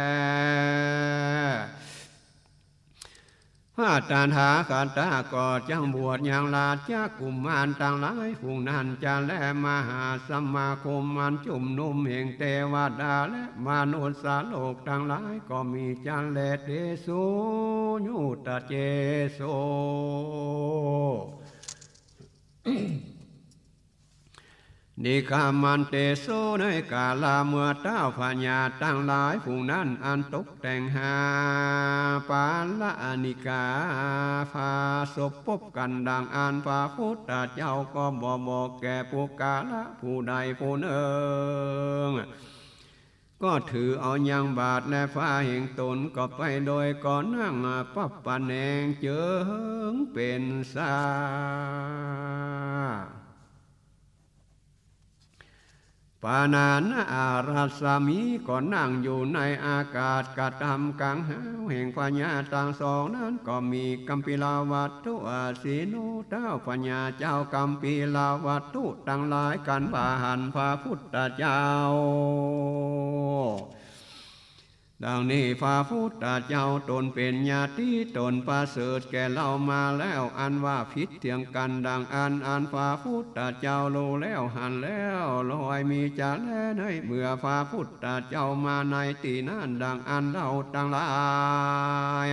พระตาถาคตาก็จังบวชอย่างลาจากกุมารต่างหลายผู้นั้นจะแลมหาสมาคมมันจุ่มนุ่มแห่งเทวดาและมนุษย์โลกต่างหลายก็มีจันแลเตโสยุตเจโสนิกามันเตโสในกาลาเมื่อเต้าพญาตั้งหลายผู้นั้นอันตกแต่งหาปาละนิกาพาศพพบกันดังอันพระพุทธเจ้าก็บอกแก่ผู้กาละผู้ใดผู้หนึ่งก็ถือเอายังบาทและฟ้าแห่งตนก็ไปโดยก่อนนั่งปับปะแนงเจิงเป็นสาปานานะอาราสามีก็นั่งอยู่ในอากาศกระทำกังหาวแห่งพญาต่างสองนั้นก็มีกัมพิลาวัตถุอาศีนุเท้าพญาเจ้ากัมพิลาวัตถุต่างหลายกันบาหันพระพุทธเจ้าดังนี้พระพุทธเจ้าตนเป็นญาติตนประเสริฐแก่เรามาแล้วอันว่าพิษเถียงกันดังอันพระพุทธเจ้ารู้แล้วหันแล้วลอยมีจะแลในเมื่อพระพุทธเจ้ามาในที่นั้นดังอันเราต่างหลาย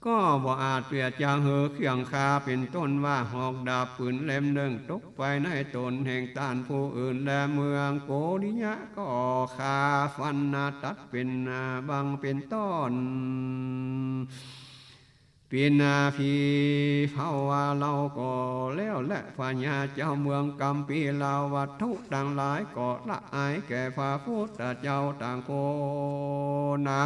ก็บ่อาจเปรียบจางเหอเขียงคาเป็นต้นว่าหอกดาบปืนเล่มหนึ่งตกไปในตนแห่งต้านผู้อื่นและเมืองโกริยะก็คาฟันตัดเป็นบางเป็นต้น ปีนาพีเผาว่าเราก็แล้วและพญาเจ้าเมืองกำปีลาวัตถุต่างหลายก็ละอายแก่พระพุทธเจ้าต่างโคนะ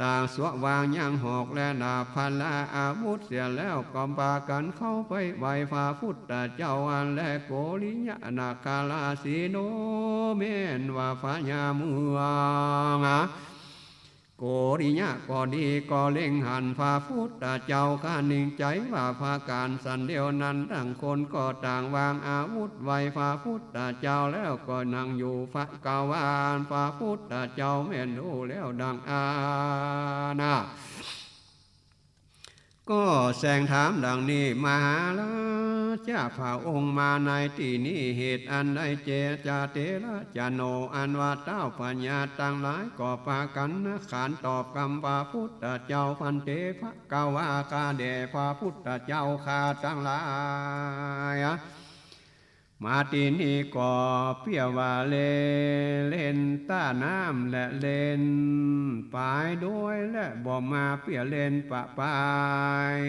ต่างสววางย่างหอกและดาบพันละอาวุธเสียแล้วก็พากันเข้าไปไหวพระพุทธเจ้าอันและโกริยะนาคาลาสีโนเมนว่าพญาเมืองโกริยะก็ดีก็เล่งหันพระพุทธเจ้าข้านิ่งใจว่าพาการสันเดียวนั้นต่างคนก็ต่างวางอาวุธไว้พระพุทธเจ้าแล้วก็นั่งอยู่พระกาวานพระพุทธเจ้าแม่นรู้แล้วดังอาณาก็แสงถามดังนี้มหาราชาพระองค์มาในที่นี้เหตุอันใดเจจาเตระจโนอันว่าเต้าปัญญาต่างหลายก็ปากันนะขานตอบคำพระพุทธเจ้าพันเตพระกาวาคาเดพระพุทธเจ้าข้าทั้งหลายมาตีนี้ก็เปียว่าเล่นต้าน้ำและเล่นปายด้วยและบ่มาเปียเล่นปะปาย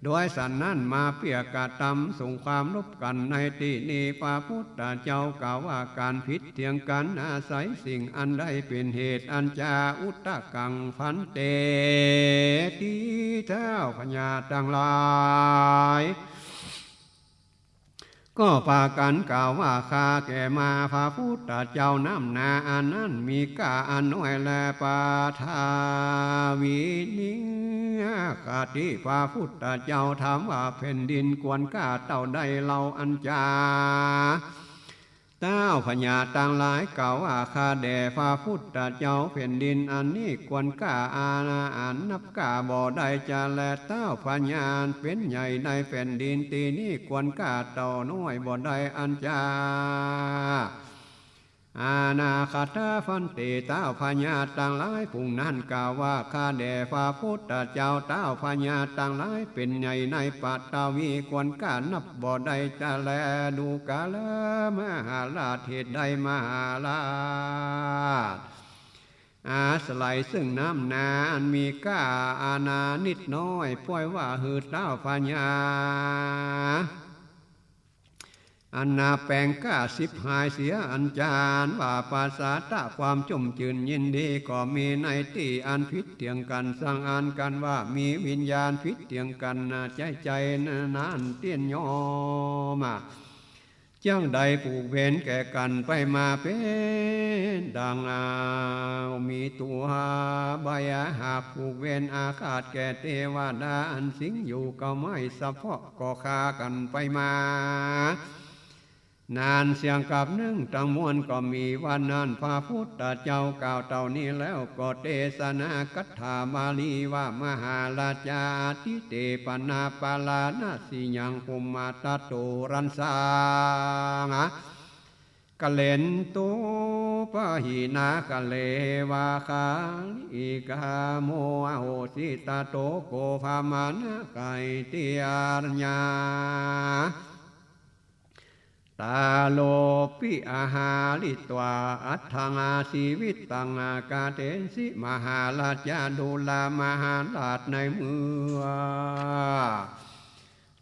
โดยสันนั้นมาเปียกะตำส่งความลบกันในที่นี้พระพุทธเจ้ากล่าวว่าการผิดเถียงกันอาศัยสิ่งอันใดเป็นเหตุอันจาอุตตะกังพันเตที่เท้าพญาต่างหลายก็พากันกล่าวว่าข้าแก่มาพระพุทธเจ้าน้ำนาอันนั้นมีกาอันน้อยและปาทาวินิกาติพระพุทธเจ้าถามว่าแผ่นดินควรกาเต่าใดเราอันจาเต้าพญาต่างหลายกล่าวว่าข้าแด่พระพุทธเจ้าแผ่นดินอันนี้ควรกาอาณาอันนับกาบ่ได้จะแลเต้าพญาเป็นใหญ่ในแผ่นดินตีนี้ควรกาเต่าน้อยบ่ได้อันจาอาณาคาถาฟันเตเต้าพญาต่างหลายผู้นั้นกล่าวว่าข้าแด่พระพุทธเจ้าเต้าพญาต่างหลายเป็นใหญ่ในปัตตาวีควรกานับบ่ได้จะแลดูกาลมหาราชเหตุใดมหาราชอาสไลซึ่งน้ำนาอันมีก้าอาณานิดน้อยป่วยว่าหืดเต้าพญาอันนาแปลงก้าสิบหายเสียอันจานว่าภาษาตะความจมจืนยินดีก็มีในที่อันพิษเถียงกันสั่งอ่านกันว่ามีวิญญาณพิษเถียงกันใจนานเตี้ยนยอมาจังใดผูกเวรแก่กันไปมาเป็นดังมีตัวใบหากผูกเวรอาฆาตแก่เทวดาอันสิงอยู่ก็ไม่สะเพาะก็ฆ่ากันไปมานานเสียงกับนึ่งตั้งมวลก็มีวันนั้นพระพุทธเจ้ากล่าวเต่านี้แล้วก็เทศนาคัตถาบาลีว่ามหาราชาทิเตปนาปาลานาสิยังคุมมาตโตรันสางกะเลนโตปะหินากะเลวาคาลิกาโมโหสิตาโตโกภามานไกติยารญาตาโลปิอาหาลิตวาอัตถังอาชีวิตตังอากาเตสิมหาราชาดูลามหาราชในเมือง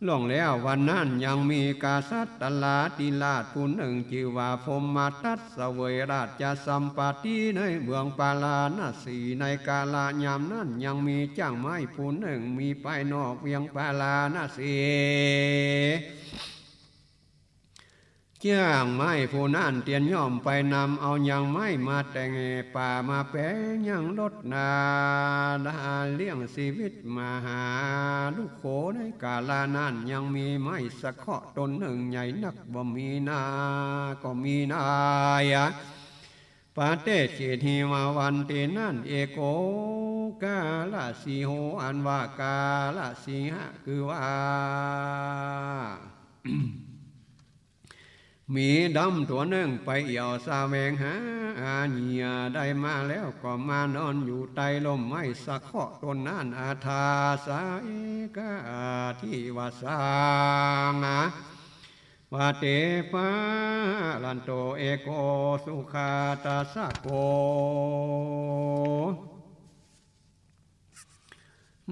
ล่วงแล้ววันนั้นยังมีกษัตริย์ตลาติราชผู้หนึ่งชื่อว่าพมมาทัสเสวยราชสัมปติในเมืองปาลาณสีในกาลยามนั้นยังมีจ้างไม้ผู้หนึ่งมีไปนอกเวียงปาลาณสีจ้างไม้ผู้นั้นเตียนย่อมไปนำเอายังไม้มาแต่งป่ามาแปะยังรถนาดาเลี้ยงชีวิตมาหาลูกโขในกาลานั้นยังมีไม้สะเคาะต้นหนึ่งใหญ่นักบ่มีนาก็มีนายปาเตเจทีมาวันเตนั่นเอโกกาลสีโหอันว่ากาลสีหะคือว่ามีดำตัวหนึ่งไปเอี่ยวสาแวงหาอาเนียได้มาแล้วก็มานอนอยู่ใต้ลมไม้สะเคาะต้นนั้นอาทาสาเอกาที่วาสางวาเตปาลันโตเอโกสุขาตาสะโก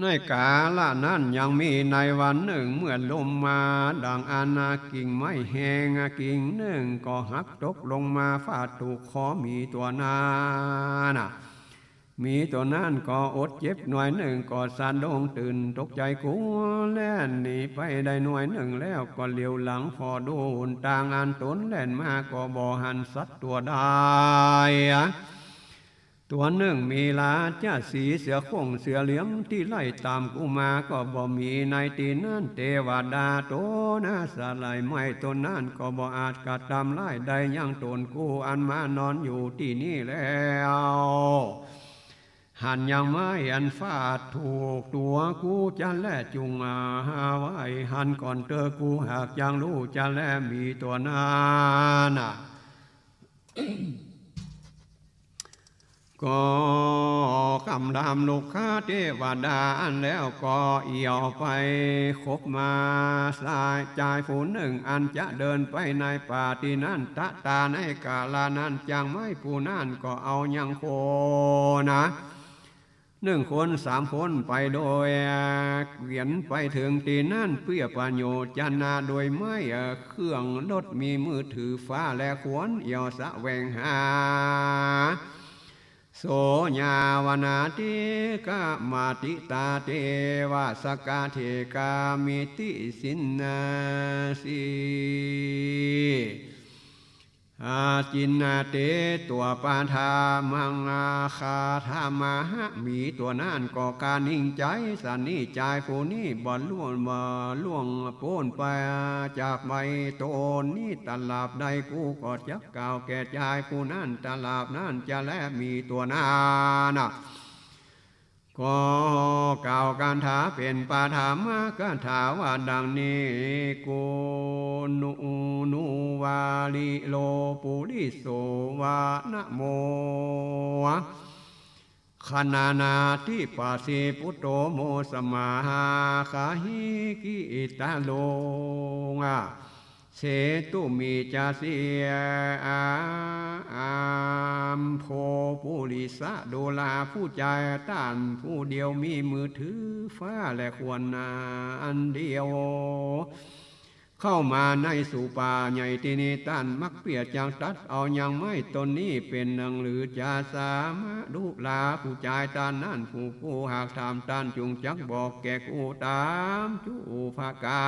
ในกาละนั้นยังมีในวันหนึ่งเมื่อลมมาดังอานากิ่งไม้แห้งกิ่งหนึ่งก็หักตกลงมาฟาดถูกคอมีตัวนาน่ะมีตัวนั้นก็อดเจ็บหน่วยหนึ่งก็สะดุ้งตื่นตกใจกลัวแล่นหนีไปได้หน่วยหนึ่งแล้วก็เลี้ยวหลังพอดูหุ่นต่างอันตนแล่นมาก็บ่หันสัตว์ตัวได้ตัวหนึ่งมีลาจ้าสีเสือคงเสือเหลืองที่ไล่ตามกูมาก็บ่มีในตีนั้นเทวดาโตนะสลายไม่ตัวนั้นก็บ่อาจกัดตามไล่ได้ยังตนกูอันมานอนอยู่ที่นี่แล้วหันยังไม่อันฟาดถูกตัวกูจะแลจุงหาไว้หันก่อนเจอกูหากยังรู้จะแลมีตัวนั้นก็คำดำลูกค้าเทวดาอันแล้วก็เอี่ยวไปคบมาสายใจฝูหนึ่งอันจะเดินไปในป่าที่นั่นตาในกาลานั้นจังไม่ผู้นั่นก็เอายังโคนะ1 คน 3 คนไปโดยเวียนไปถึงที่นั่นเพื่อประโยชน์จันนาโดยไม่เครื่องรถมีมือถือฟ้าและขวนเอี่ยวสะแวงหาโสญาวนาติกามาติตาเทวาสกาเทกามิติสินนาสีจินนาเตตัวปาทามังอาคาธามหะมีตัวนั่นก็การนิ่งใจสันนี่ใจผู้นี้บ่ล่วงโพ้นไปจากใบโตนนี่ตลาบใดกูก็จักกล่าวแก่ใจผู้นั่นตลาบนั่นจะแลมีตัวนั่นก็กล่าวการถาเป็นปาถามกถาว่าดังนี้กูนูวาลิโลปุริโสวานะโมขณานาทิปัสสิพุทโธโมสมาคาหิกิตาโลเสตุมีจาเสียโพปุริสะโดลาผู้ใจต้านผู้เดียวมีมือถือฟ้าและควรนาอันเดียวเข้ามาในสู่ป่าใหญ่ที่นี้ต้านมักเปียจากตัดเอายังไม่ตนนี้เป็นนังหรือจะสามารถดูลาผู้ใจต้านนั่นผู้หากทำต้านจุงจักบอกแก่กูตามจูภากา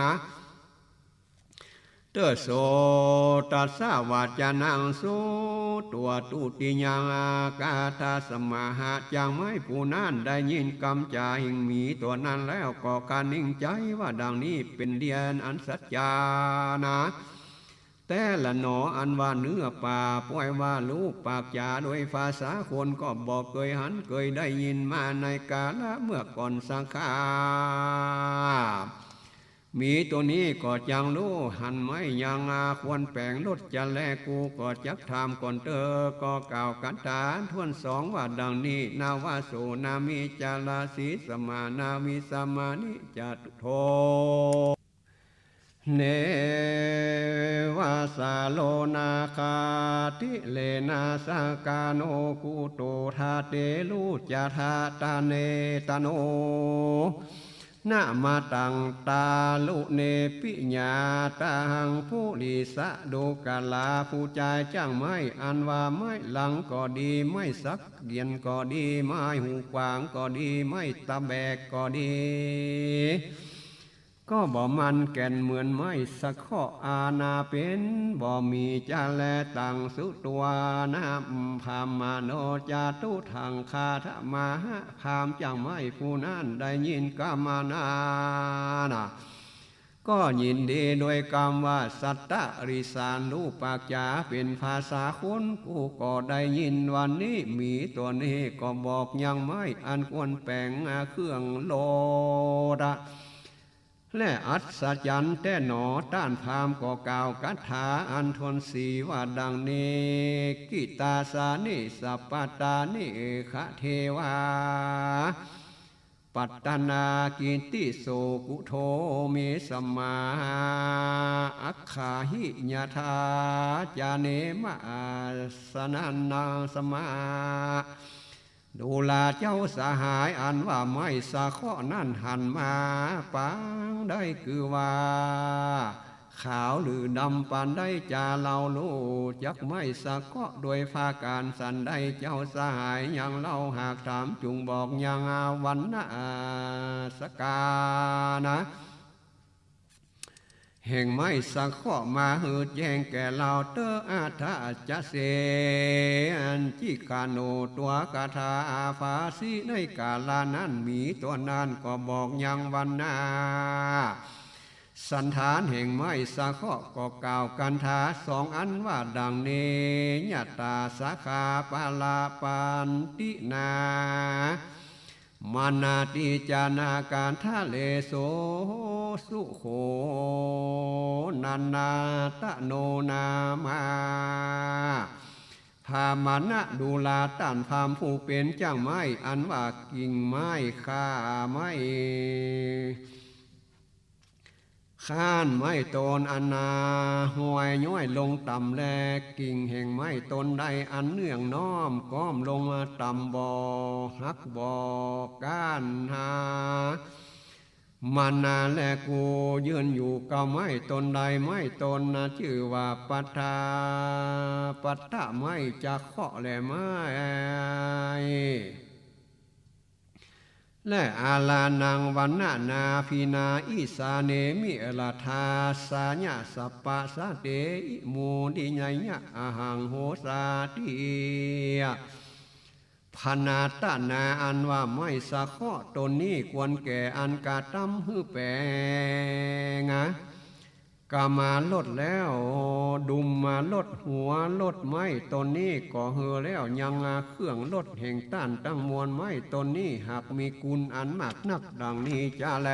นะเตโสตัสสะวัจานังโสตัวตุติยังอากาธาสมาหะจังไม่ผู้นั้นได้ยินกำจาหิงมีตัวนั้นแล้วก็การนิ่งใจว่าดังนี้เป็นเรียนอันสัจจานะแต่ละหนออันว่าเนื้อป่าป่วยว่าลูกปากจาโดยภาษาคนก็บอกเคยหันเคยได้ยินมาในกาลเมื่อก่อนสังขารมีตัวนี้ก็จังรู้หันไม่ยังควรแปลงลดจะแลกูก็จักทำก่อนเตอก็กล่าวกันฐานทวนสองว่าดังนี้นาวาโสนามิจาราสีสมานามิสมานิจตุโทเนวาสาโลนาคาติเลนะสกาโนกุโตทาเตลุจาทาตาเนตโนนามาตังตาลุเนปิญาตังผู้ลิสะโดกาลาผู้ใจจ้างไม้อันว่าไม้หลังก็ดีไม่สักเดียนก็ดีไม้หูกวางก็ดีไม่ตะแบกก็ดีก็บ่มันแก่นเหมือนไม้สักข้ออาณาเป็นบ่มีจาแลตังสุตัวนาพามาโนจาตุทังคาธมาหะพามจังไม่ผู้นั้นได้ยินกามานานะก็ยินดีโดยกรรมว่าสัตตริสานรู้ปากจาเป็นภาษาคนกูก็ได้ยินวันนี้มีตัวนี้ก็บอกยังไม่อันควรแปลงเครื่องโลดและอัศจรรย์แต่หนอต้านพามก็กล่าวกัถาอันทนสีว่าดังนี้กิตาสานิสัปปตานิคะเทวาปัตตนากิติโสกุโธเมสมาอัคขาหิญาธาจาเนมะสนันนาสมา ดูลาเจ้าสหายอันว่าไม่สะเคาะนั่นหันมาปางได้คือว่าขาวหรือดำปานได้จาเราลูจักไม่สะเคาะโดยภาการสันได้เจ้าสหายยังเล่าหากถามจุงบอกยังวันนะสกานะแห่งไม้สักข้อมาหืดแย่งแก่เราเตออาทาจะเสอันจิกาโนตัวกาธาฟาสีในกาลานั้นมีตัวนั้นก็บอกยังวันนาสันฐานแห่งไม้สักข้อก็กล่าวกันทาสองอันว่าดังเนยตาสาขาปาลาปันตินามานาติจานาการทะเลโสสุโขนานาตะโนนามาพามานะดูลาต้านพามผู้เป็นจ้างไม้อันว่ากิ่งไม้ข้าไม้ข้านไม้ตนอันนาห่วยย้อยลงต่ำแลกิ่งแห่งไม้ตนใดอันเนื่องน้อมก้อมลงมาต่ำบ่อหักบ่อก้านหามานาและกูยืนอยู่กับไม้ตนใดไม้ตนนะชื่อว่าปัทธาปัทธะไม้จะเคาะและไม้และอาลานังวันนานาพินาอิสาเนมิลาธาสาญะสัปปะสะเตอิมูดิญญะอาหังโหสาติพนาตนาอันว่าไม่สะเคาะตนนี้ควรแก่อันกาตั้มหื้อแปงกามาลดแล้วดุมมาลดหัวลดไม้ตนนี้ก่อเหือแล้วยังเครื่องลดแห่งต้านตั้งมวลไม้ตนนี้หากมีกุลอันมากนักดังนี้จะแล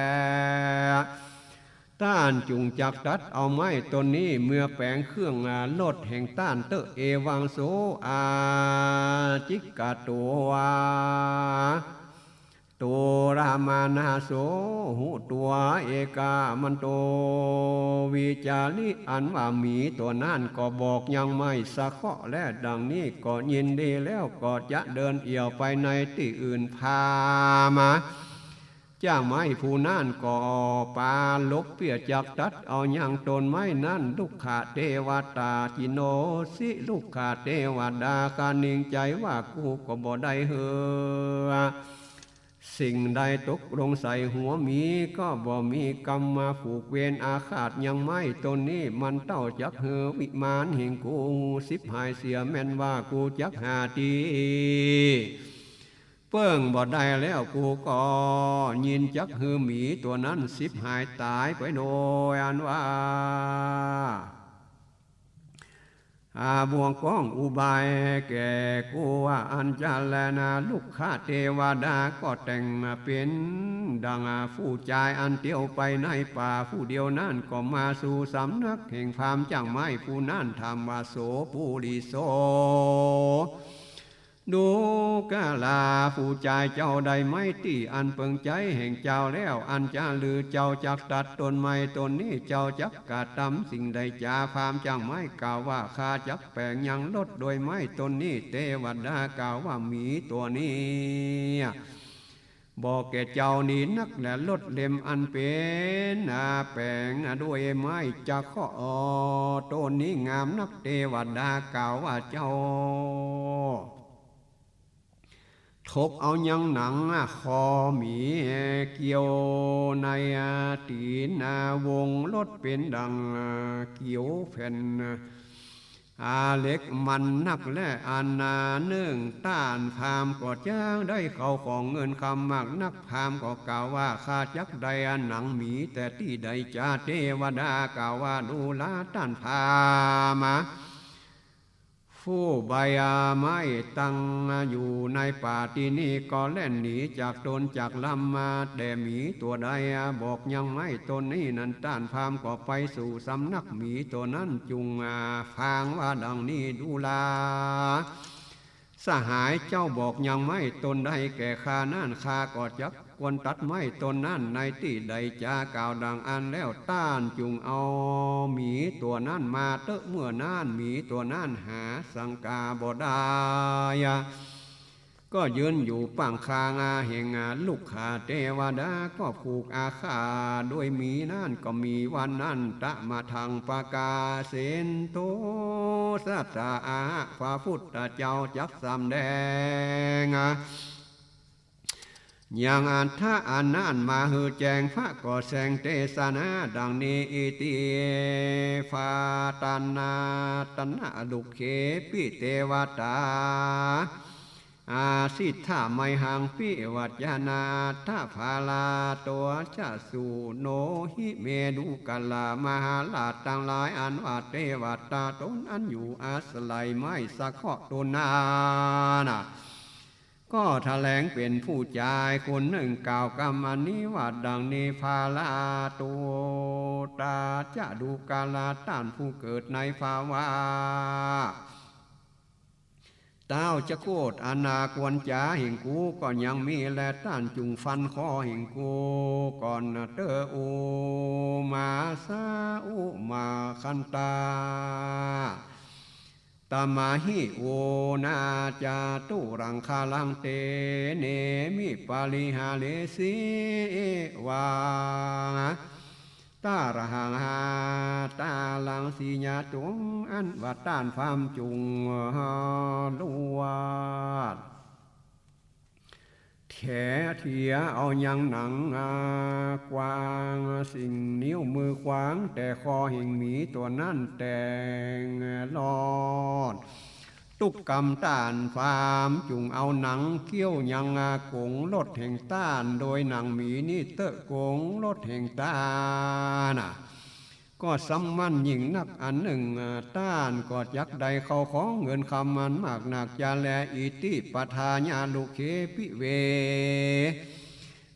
ต้านจุงจักตัดเอาไม้ตนนี้เมื่อแปลงเครื่องลดแห่งต้านเตเอวังโสอาจิกาตัวตัวรามานาโสหุตัวเอกามันโตวิจาริอันว่ามีตัวนั้นก็บอกยังไม่สะเคาะและดังนี้ก็ยินดีแล้วก็จะเดินเอี่ยวไปในที่อื่นพามาจ้างไม้ผู้นั่นก็ปาลกเปียจักตัดเอาอย่างตนไม้นั่นลูกขาเทวตาจิโนสิลูกขาเทวดาการนิ่งใจว่ากูก็บ่ได้เหือสิ่งใดตกลงใส่หัวมีก็บ่มีกรรมมาผูกเวรอาฆาตยังไม่ตนนี้มันเต้าจักเหือวิมานแห่งกูสิบหายเสียแม่นว่ากูจักหาตีเปิ้งบ่ได้แล้วกูก็ยินจักหือหมีตัวนั้นสิบหายตายไปโดยอันว่าบวงก้องอุบายแก่กูว่าอันจาแลนาลูกข้าเทวดาก็แต่งมาเป็นดังผู้ชายอันเที่ยวไปในป่าผู้เดียวนั่นก็มาสู่สำนักแห่งพามจ้างไม้ผู้นั่นทำว่าโสผู้ดีโสดูกาลาผู้ใจเจ้าใดไม่ตีอันเปิงใจแห่งเจ้าแล้วอันจะลือเจ้าจักตัดตนไม้ตนนี้เจ้าจักกาตำสิ่งใดจาพามจังไม้กล่าวว่าข้าจักแปลงยังลดโดยไม้ตนนี้เทวดากล่าวว่ามีตัวนี้บอกแก่เจ้านี้นักและลดเล็มอันเป็นแปลงด้วยไม้จะข้อต้นนี้งามนักเทวดากล่าวว่าเจ้าทบเอายังหนังคอหมีเกี่ยวในตีนวงรถเป็นดังเกี่ยวแผ่นเล็กมันนักและอันเนื่องต้านพามก็จ้างได้เขาของเงินคำมากนักพามก็กล่าวว่าข้าจักใดหนังหมีแต่ที่ใดจะเทวดากล่าวว่าดูลาต้านพามาผู้ใบไม้ตั้งอยู่ในป่าที่นี่ก็แล่นหนีจากตนจากลำมาแต่หมีตัวใดบอกยังไม่ตนนี้นั้นต้านพามก็ไปสู่สำนักหมีตัวนั้นจุงฟังว่าดังนี้ดูลาสหายเจ้าบอกยังไม่ตนใดแก่ข้านั่นข้าก็จักควรตัดไม้ตนนั่นในที่ใดจากล่าวดังอันแล้วต้านจุงเอาหมีตัวนั้นมาเตอะเมื่อนั่นหมีตัวนั้นหาสังกาบ่ได้ ก็ยืนอยู่ปังคางาเหงาลูกขาเทวดาก็ผูกอาคาด้วยมีนั่นก็มีวันนั้นตะมาทางปากาเสนโตสัตตาอาพระพุทธเจ้าจักสำแดงอย่างอันท่าอันนั้นมาหือแจงพระก็แสงเทศนาดังนี้อิติฟาตานาตนะลุกเขปิเทวตาอาสิทธาไมหังปิวัจนาท่าภาลาตัวจะสุโนหิเมดุกัลลามหาลาตทั้งหลายอันว่าเทวตาตนอันอยู่อาศัยไม่สะเคาะตนนานะก็แถลงเป็นผู้ชายคนหนึ่งกล่าวกรรมอันนี้ว่าดังนี้ภาลาตัวตาจะดูกาลาต้านผู้เกิดในภาวะเต้าจะโคตรอนาควนจ๋าหิงกูก็ยังมีและต้านจุงฟันคอหิงกูก่อนเตออูมาซาอุมาคันตาตามาหิโอนาจาตุรังคาลังเตเนมิปาลิหาเลสีวาตาระหังหาตาลังสีญาตุงอันวัดต้านฟามจุงลวดแขเถียเอายังหนังกวางสิ่งนิ้วมือขวางแต่คอหิ่งหมีตัวนั่นแต่งลอดตุกกำต้านฟามจุงเอาหนังเกี้ยวยังกงลดแห่งต้านโดยหนังหมีนี่เตะกงลดแห่งต้านก็สำมันยิ่งนักอันหนึ่งต้านก็ยักใดเขาของเงินคำมันมากหนักจะแลอิติปทาญาลุเคปิเว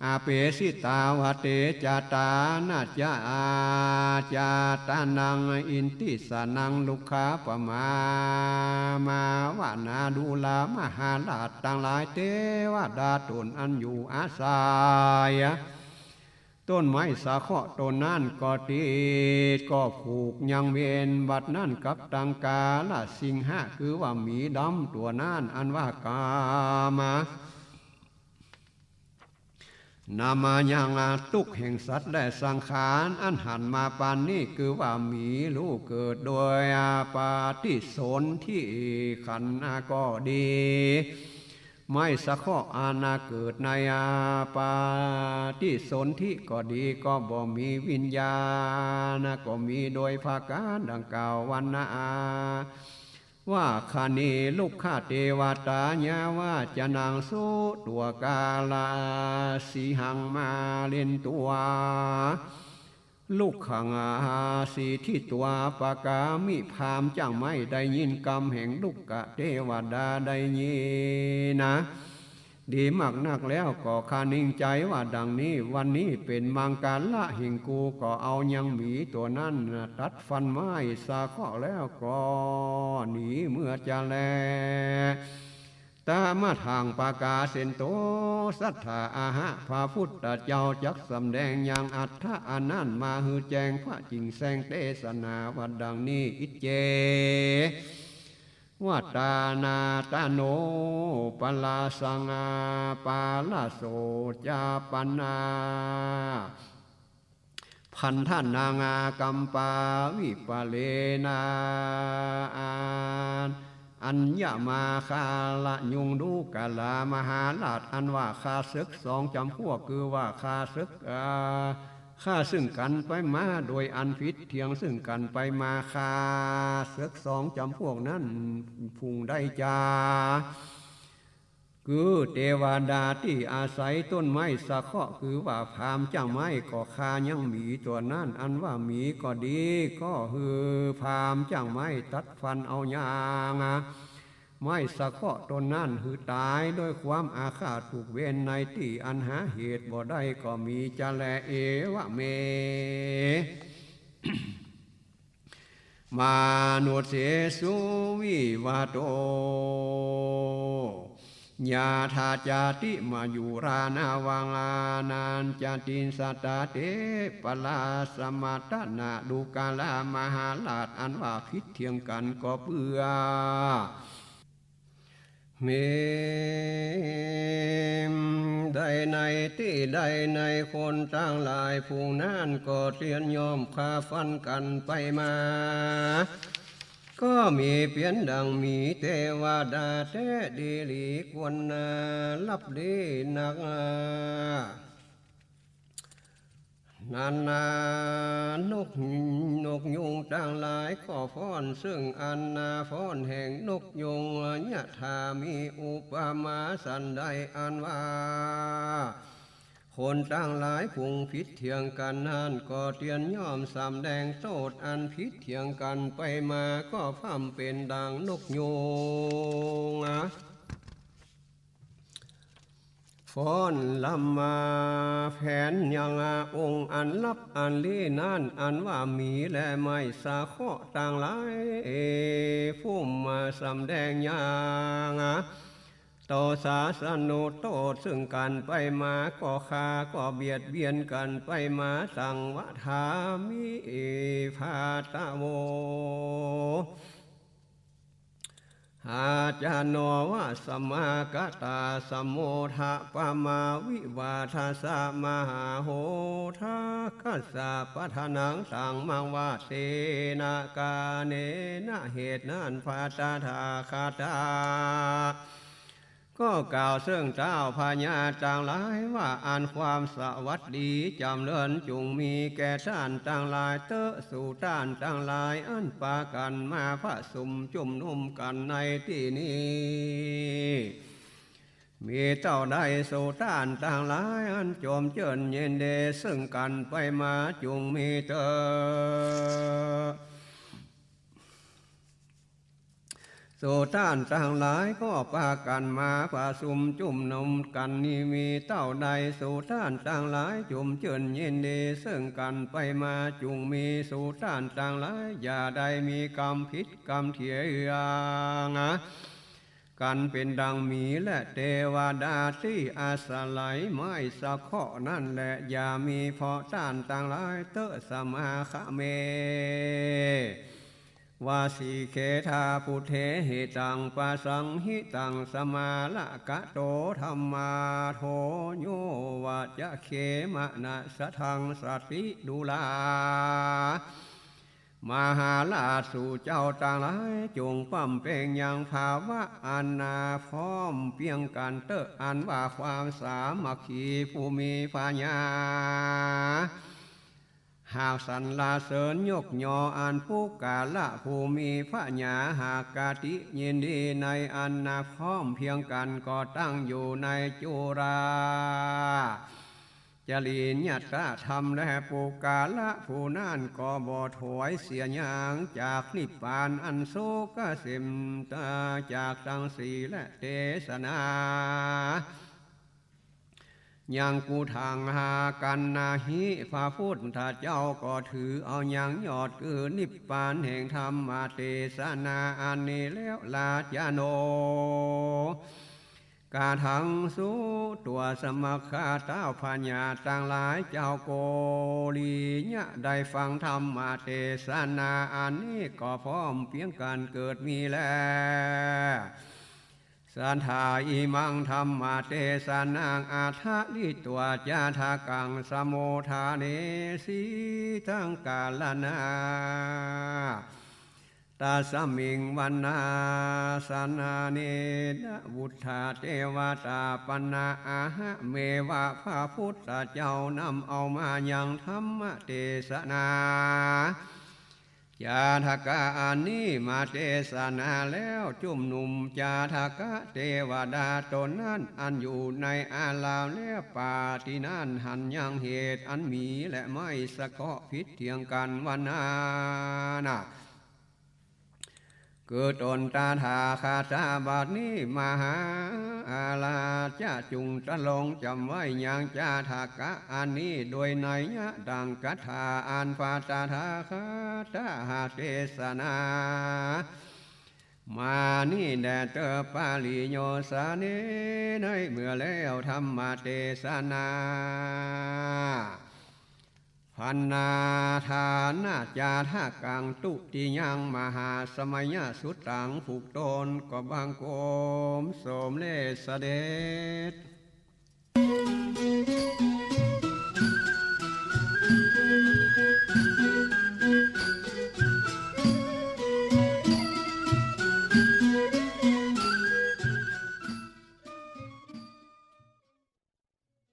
อาเปสิตาวเตจาตานาจาจาตานังอินติสนังลุขาปมามาวานาดูลามหาลาตต่างหลายเทวดาตนอันอยู่อาศัยต้นไม้สาเคาะต้นนั่นก็ติดก็ผูกยังเวียนบัดนั่นกับตังกาละสิงหะคือว่าหมีดำตัวนั่นอันว่ากามนามายังตุกแห่งสัตว์และสังขารอันหันมาปานนี้คือว่าหมีลูกเกิดโดยปาฏิสนธิขันธ์ก็ดีไม่สะเคาะอาณาเกิดในปาฏิสนธิก็ดีก็บ่มีวิญญาณก็มีโดยภาการดังกล่าววันนาว่าคานีลูกข้าเทวตาญาว่าจะนางสู้ตัวกาลาสีหังมาเล่นตัวลูกขังสีที่ตัวปากามิพามจังไม่ได้ยินกรรมแห่งลูกกะเทวดาได้ยินนะดีมากนักแล้วก็คานิ่งใจว่าดังนี้วันนี้เป็นมังการละหิงกูก็เอายังหมีตัวนั้นตัดฟันไม้สาเคาะแล้วก็หนีเมื่อจะแลตามาทางปากาเซนโตสัทธาอาหะพระพุทธเจ้าจักสำแดงอย่างอัฏฐะอันนั้นมาหือแจงพระจิงแสงเทศนาวัดดังนี้อิเจวัตานาตาโนปลาสังาปาลาโสจาปนาพันธนางากัมปาวิปะเลนาอัญญมาคาละยุงดูกาลามหาลาดอันว่าคาศึกสองจำพวกคือว่าคาศึกฆ่าซึ่งกันไปมาโดยอันผิดเทียงซึ่งกันไปมาคาศึกสองจำพวกนั้นพุงได้จาคือเทวดาที่อาศัยต้นไม้สะเคาะคือว่าพามเจ้าไม้ก็คายังหมีตัวนั้นอันว่าหมีก็ดีก็คือพามเจ้าไม้ตัดฟันเอายางไม้สะเคาะต้นนั้นคือตายด้วยความอาฆาตถูกเวรในที่อันหาเหตุบ่ได้ก็มีจะแลเอวะเม มานุเสสุวิวาโตญาธาจาติมายุรานาวังอานันจตินสัตตเตปลาสมัตนาดูกาลามหาลาดอันว่าคิดเทียงกันก็เพื่อ มีใดในที่ใดในคนทั้งหลายผู้นั้นก็เตียนยอมคาฟันกันไปมาก็มีเปลี่ยนดังมีเทวดาแท้ดีหลีควรรับดีนักนานนกยุงต่างหลายขอฟ้อนซึ่งอันนาฟ้อนแห่งนกยุงยะธามีอุปมาสันใดอันว่าคนต่างหลายพุงผิดเถียงกันนั้นก็เตียนย่อมสำแดงโทษอันผิดเถียงกันไปมาก็พ่ำเป็นดังนกยุงฟ้อนลำมาแผนยังองค์อันลับอันลี้นั่นอันว่ามีและไม่สาข้อต่างหลายผู้มาสำแดงยังต่อสาสนุโตซึ่งกันไปมาก็คาก็เบียดเบียนกันไปมาสังวทามิภาตโวอาจารโนวะสมากตาสมโมทะปะมาวิวาทาสามหาโหทาคัสสะปะทานังสังมังวาเสนากาเนนะเหตุนั้นภาตาทาคาตาก็กล่าวซึ่งเจ้าพญาต่างหลายว่าอันความสวัสดีจำเริญจุงมีแก่ท่านต่างหลายเตอะสู่ท่านต่างหลายอันปากันมาพระสุมจุ่มนุ่มกันในที่นี้มีเจ้าใดสู่ท่านต่างหลายอันโจมเจิญเย็นเดซึ่งกันไปมาจุงมีเตอสู่ท่านต่างหลายก็ปากันมาผาสุมจุ่มนมกันนี่มีเต้าใดสู่ท่านต่างหลายจุ่มเจิญเย็นดีซึ่งกันไปมาจุงมีสู่ท่านต่างหลายอย่าได้มีกรรมผิดกรรมเถียงกันเป็นดังมีและเทวดาที่อาศัยไม่สะเคาะนั่นแหละอย่ามีเพราะท่านต่างหลายเตอะสมาคะเมวาสีเคธาปุเทหิตังปะสังหิตังสมาละกะโตธรรมาโทโยวะจะเขมะนะสะทังสติดุลามหาลาสู่เจ้าต่างหลายจงปั้มเป่งยังภาวะอันนาพร้อมเพียงกันเตอะอันว่าความสามัคคีผู้มีปัญญาหากสรรเสริญยกยออันผู้กาละผู้มีพระญาหากกาติยินดีในอันนาพร้อมเพียงกันก็ตั้งอยู่ในจุราจริญญาตธรรมและปูกาละผู้นั่นก็บ่ถอยเสียอย่างจากนิพพานอันโศกเสมตาจากตังสีและเทศนายังกูทางหากันนาหิพระพุทธเจ้าก็ถือเอาอย่างยอดคือนิพพานแห่งธรรมเทศนาอันนี้แล้วลาจโนกาทังสู้ตัวสมคาเต้าพญาต่างหลายเจ้าโกลีเนี่ยได้ฟังธรรมเทศนาอันนี้ก็พร้อมเพียงกันเกิดมีแล้วสันทาอิมังธรรมเทศนางอาทะลิตัวจาทากังสโมทาเนสีทั้งกาลนาตาสมิงวันนาสนาเนนะวุฒาเทวตาปนาอาหะเมวะพระพุทธเจ้านำเอามายังธรรมเทศนาจาทกะอันนี้มาเทศนาแล้วจุ่มหนุ่มจาทกะเทวดาตนนั้นอันอยู่ในอาลาวแล้วป่าที่นั่นหันยังเหตุอันมีและไม่สะเกาะผิดเถียงกันวันนานะเกิดตนตาถาคาตาบาดนี้มหาอาลาจะจุงตะลงจำไว้ยังจาทากะอันนี้โดยในยะดังกัถาอันฟาตาทาคาตาหาเทศนามานี่แดเตอปาลิโยสาเนในเมื่อแล้วธรรมเทศนา พันนาทานาจาท่ากังตุติยังมหาสมัยสุดตังผูกตนก็บางโกมสมเลสเด็จ